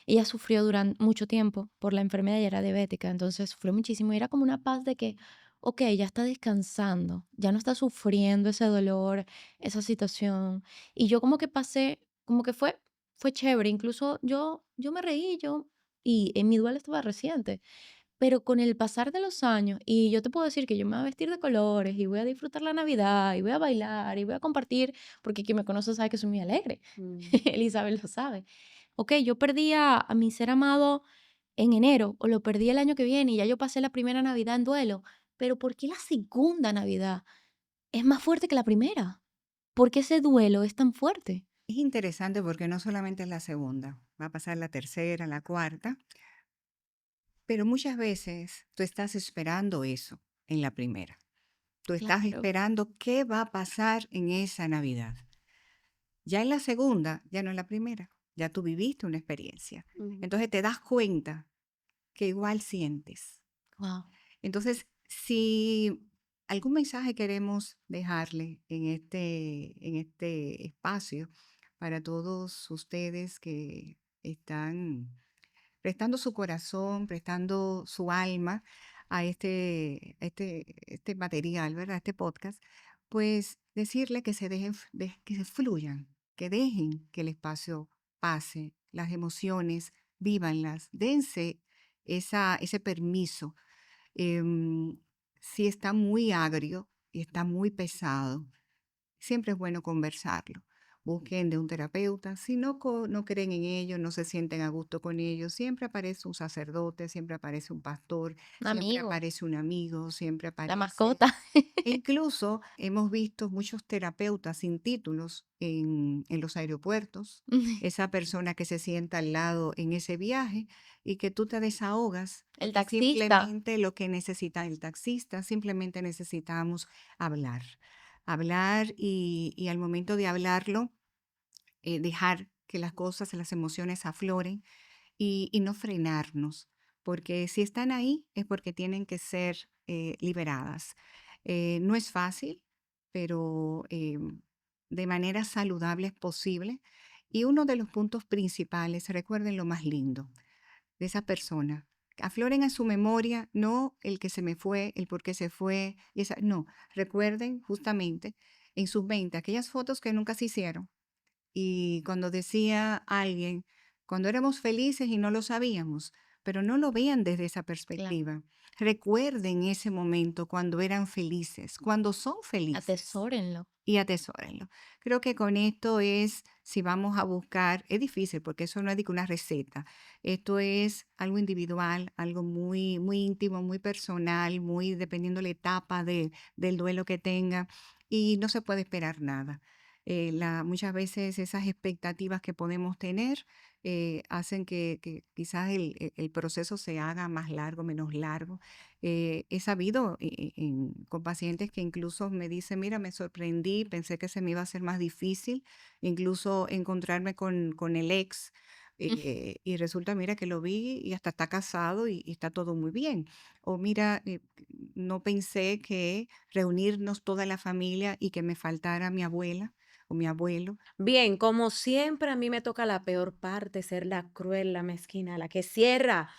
ella sufrió durante mucho tiempo por la enfermedad y era diabética, entonces sufrió muchísimo y era como una paz de que, ok, ya está descansando, ya no está sufriendo ese dolor, esa situación. Y yo como que pasé, como que fue chévere, incluso yo me reí, y en mi duelo estaba reciente. Pero con el pasar de los años, y yo te puedo decir que yo me voy a vestir de colores y voy a disfrutar la Navidad y voy a bailar y voy a compartir, porque quien me conoce sabe que soy muy alegre. Mm. Elizabeth lo sabe. Ok, yo perdí a mi ser amado en enero o lo perdí el año que viene y ya yo pasé la primera Navidad en duelo, pero ¿por qué la segunda Navidad es más fuerte que la primera? ¿Por qué ese duelo es tan fuerte? Es interesante porque no solamente es la segunda, va a pasar la tercera, la cuarta, pero muchas veces tú estás esperando eso en la primera. Tú estás Claro. esperando qué va a pasar en esa Navidad. Ya en la segunda, ya no en la primera, ya tú viviste una experiencia. Ujú. Entonces te das cuenta que igual sientes. Wow. Entonces, si algún mensaje queremos dejarle en este espacio para todos ustedes que están prestando su corazón, prestando su alma a este material, ¿verdad? Este podcast, pues decirle que se dejen, que se fluyan, que dejen que el espacio pase, las emociones, vívanlas, dense ese permiso. Em, si está muy agrio y está muy pesado, siempre es bueno conversarlo. Busquen de un terapeuta. Si no, no creen en ello, no se sienten a gusto con ellos, siempre aparece un sacerdote, siempre aparece un pastor, Un siempre amigo, aparece un amigo, siempre la aparece. mascota. E incluso hemos visto muchos terapeutas sin títulos en los aeropuertos, esa persona que se sienta al lado en ese viaje y que tú te desahogas, El porque taxista. simplemente lo que necesita el taxista, simplemente necesitamos hablar. Hablar y al momento de hablarlo, dejar que las cosas, las emociones afloren y no frenarnos, porque si están ahí es porque tienen que ser liberadas. No es fácil, pero de manera saludable es posible. Y uno de los puntos principales, recuerden lo más lindo de esa persona. Afloren a su memoria, no el que se me fue, el por qué se fue, no, recuerden justamente en sus 20 aquellas fotos que nunca se hicieron, y cuando decía alguien, cuando éramos felices y no lo sabíamos, pero no lo vean desde esa Claro. perspectiva. Recuerden ese momento cuando eran felices, cuando son felices Atesórenlo. y atesórenlo. Creo que con esto es, si vamos a buscar, es difícil porque eso no es de que una receta. Esto es algo individual, algo muy, muy íntimo, muy personal, muy dependiendo la etapa del duelo que tenga y no se puede esperar nada. Muchas veces esas expectativas que podemos tener hacen que quizás el proceso se haga más largo, menos largo. He sabido con pacientes que incluso me dicen, mira, me sorprendí, pensé que se me iba a hacer más difícil, incluso encontrarme con el ex. Y resulta, mira, que lo vi y hasta está casado y está todo muy bien. O mira, no pensé que reunirnos toda la familia y que me faltara mi abuela o mi abuelo. Bien, como siempre, a mí me toca la peor parte, ser la cruel, la mezquina, la que cierra.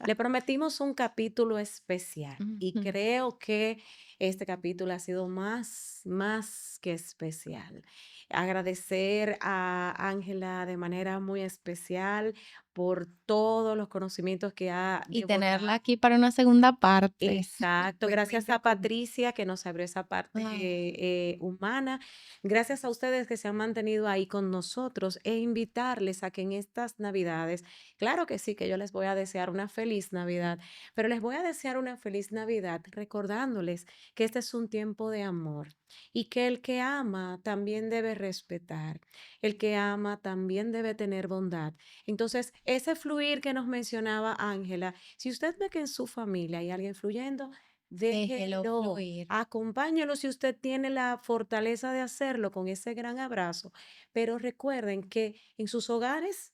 Le prometimos un capítulo especial y Ujú. creo que este capítulo ha sido más que especial. Agradecer a Ángela de manera muy especial por todos los conocimientos que ha Y tenerla devorado. aquí para una segunda parte. Exacto, Pues gracias cuenten a conmigo. Patricia que nos abrió esa parte Ay, humana. Gracias a ustedes que se han mantenido ahí con nosotros e invitarles a que en estas Navidades, claro que sí, que yo les voy a desear una feliz Navidad, pero les voy a desear una feliz Navidad recordándoles que este es un tiempo de amor y que el que ama también debe respetar, el que ama también debe tener bondad. Entonces, ese fluir que nos mencionaba Ángela, si usted ve que en su familia hay alguien fluyendo, déjelo déjelo, fluir. acompáñelo si usted tiene la fortaleza de hacerlo con ese gran abrazo. Pero recuerden que en sus hogares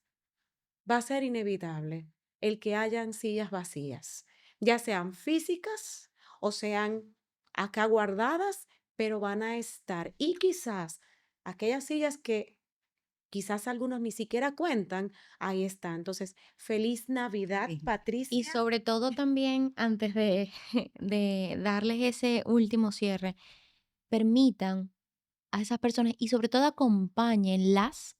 va a ser inevitable el que hayan sillas vacías, ya sean físicas o sean acá guardadas, pero van a estar. Y quizás aquellas sillas que quizás algunos ni siquiera cuentan, ahí está. Entonces, feliz Navidad, Sí. Y Patricia. sobre todo también, antes de, de darles ese último cierre, permitan a esas personas y sobre todo acompáñenlas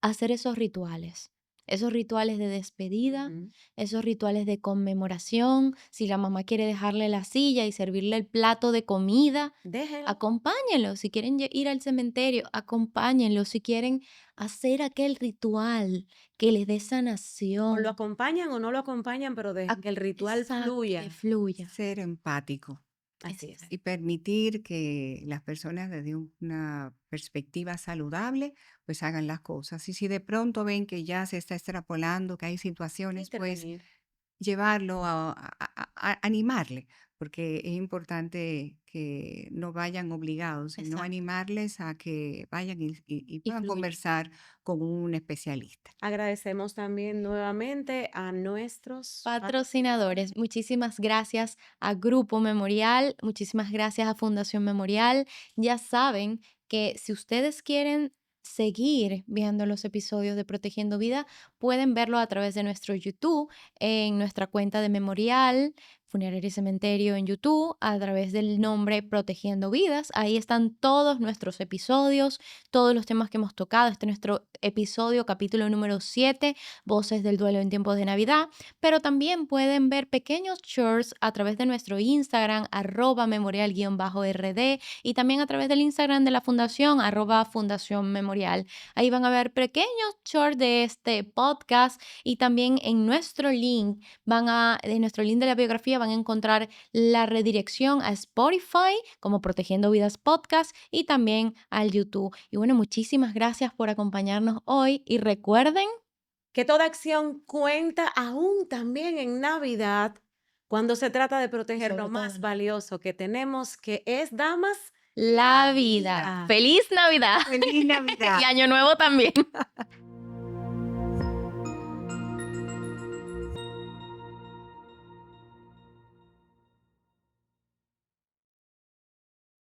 a hacer esos rituales. esos rituales de despedida, Ujú. esos rituales de conmemoración. Si la mamá quiere dejarle la silla y servirle el plato de comida, Déjenlo. acompáñenlo. Si quieren ir al cementerio, acompáñenlo. Si quieren hacer aquel ritual que les dé O lo sanación, acompañan o no lo acompañan, pero dejen que el ritual exacto, que fluya. fluya. Ser empático Así es. y permitir que las personas desde una perspectiva saludable pues hagan las cosas. Y si de pronto ven que ya se está extrapolando, que hay situaciones, pues Intervenir. llevarlo a animarle, porque es importante que no vayan obligados, sino Exacto. animarles a que vayan y Y puedan fluya. conversar con un especialista. Agradecemos también nuevamente a nuestros Patrocinadores, muchísimas gracias a Grupo Memorial, muchísimas gracias a Fundación Memorial. Ya saben que si ustedes quieren seguir viendo los episodios de Protegiendo Vida, pueden verlo a través de nuestro YouTube, en nuestra cuenta de Memorial, Funeraria y Cementerio en YouTube, a través del nombre Protegiendo Vidas. Ahí están todos nuestros episodios, todos los temas que hemos tocado. Este es nuestro episodio, capítulo número 7, Voces del Duelo en tiempos de Navidad. Pero también pueden ver pequeños shorts a través de nuestro Instagram, @memorial_rd, y también a través del Instagram de la Fundación, @Fundación Memorial. Ahí van a ver pequeños shorts de este podcast, y también en nuestro link en nuestro link de la biografía van a encontrar la redirección a Spotify como Protegiendo Vidas Podcast y también al YouTube. Y bueno, muchísimas gracias por acompañarnos hoy y recuerden que toda acción cuenta aún también en Navidad, cuando se trata de proteger sobre lo todo más valioso que tenemos, que es, damas, la la vida. vida. ¡Feliz Navidad! ¡Feliz Y Navidad! Año Nuevo también.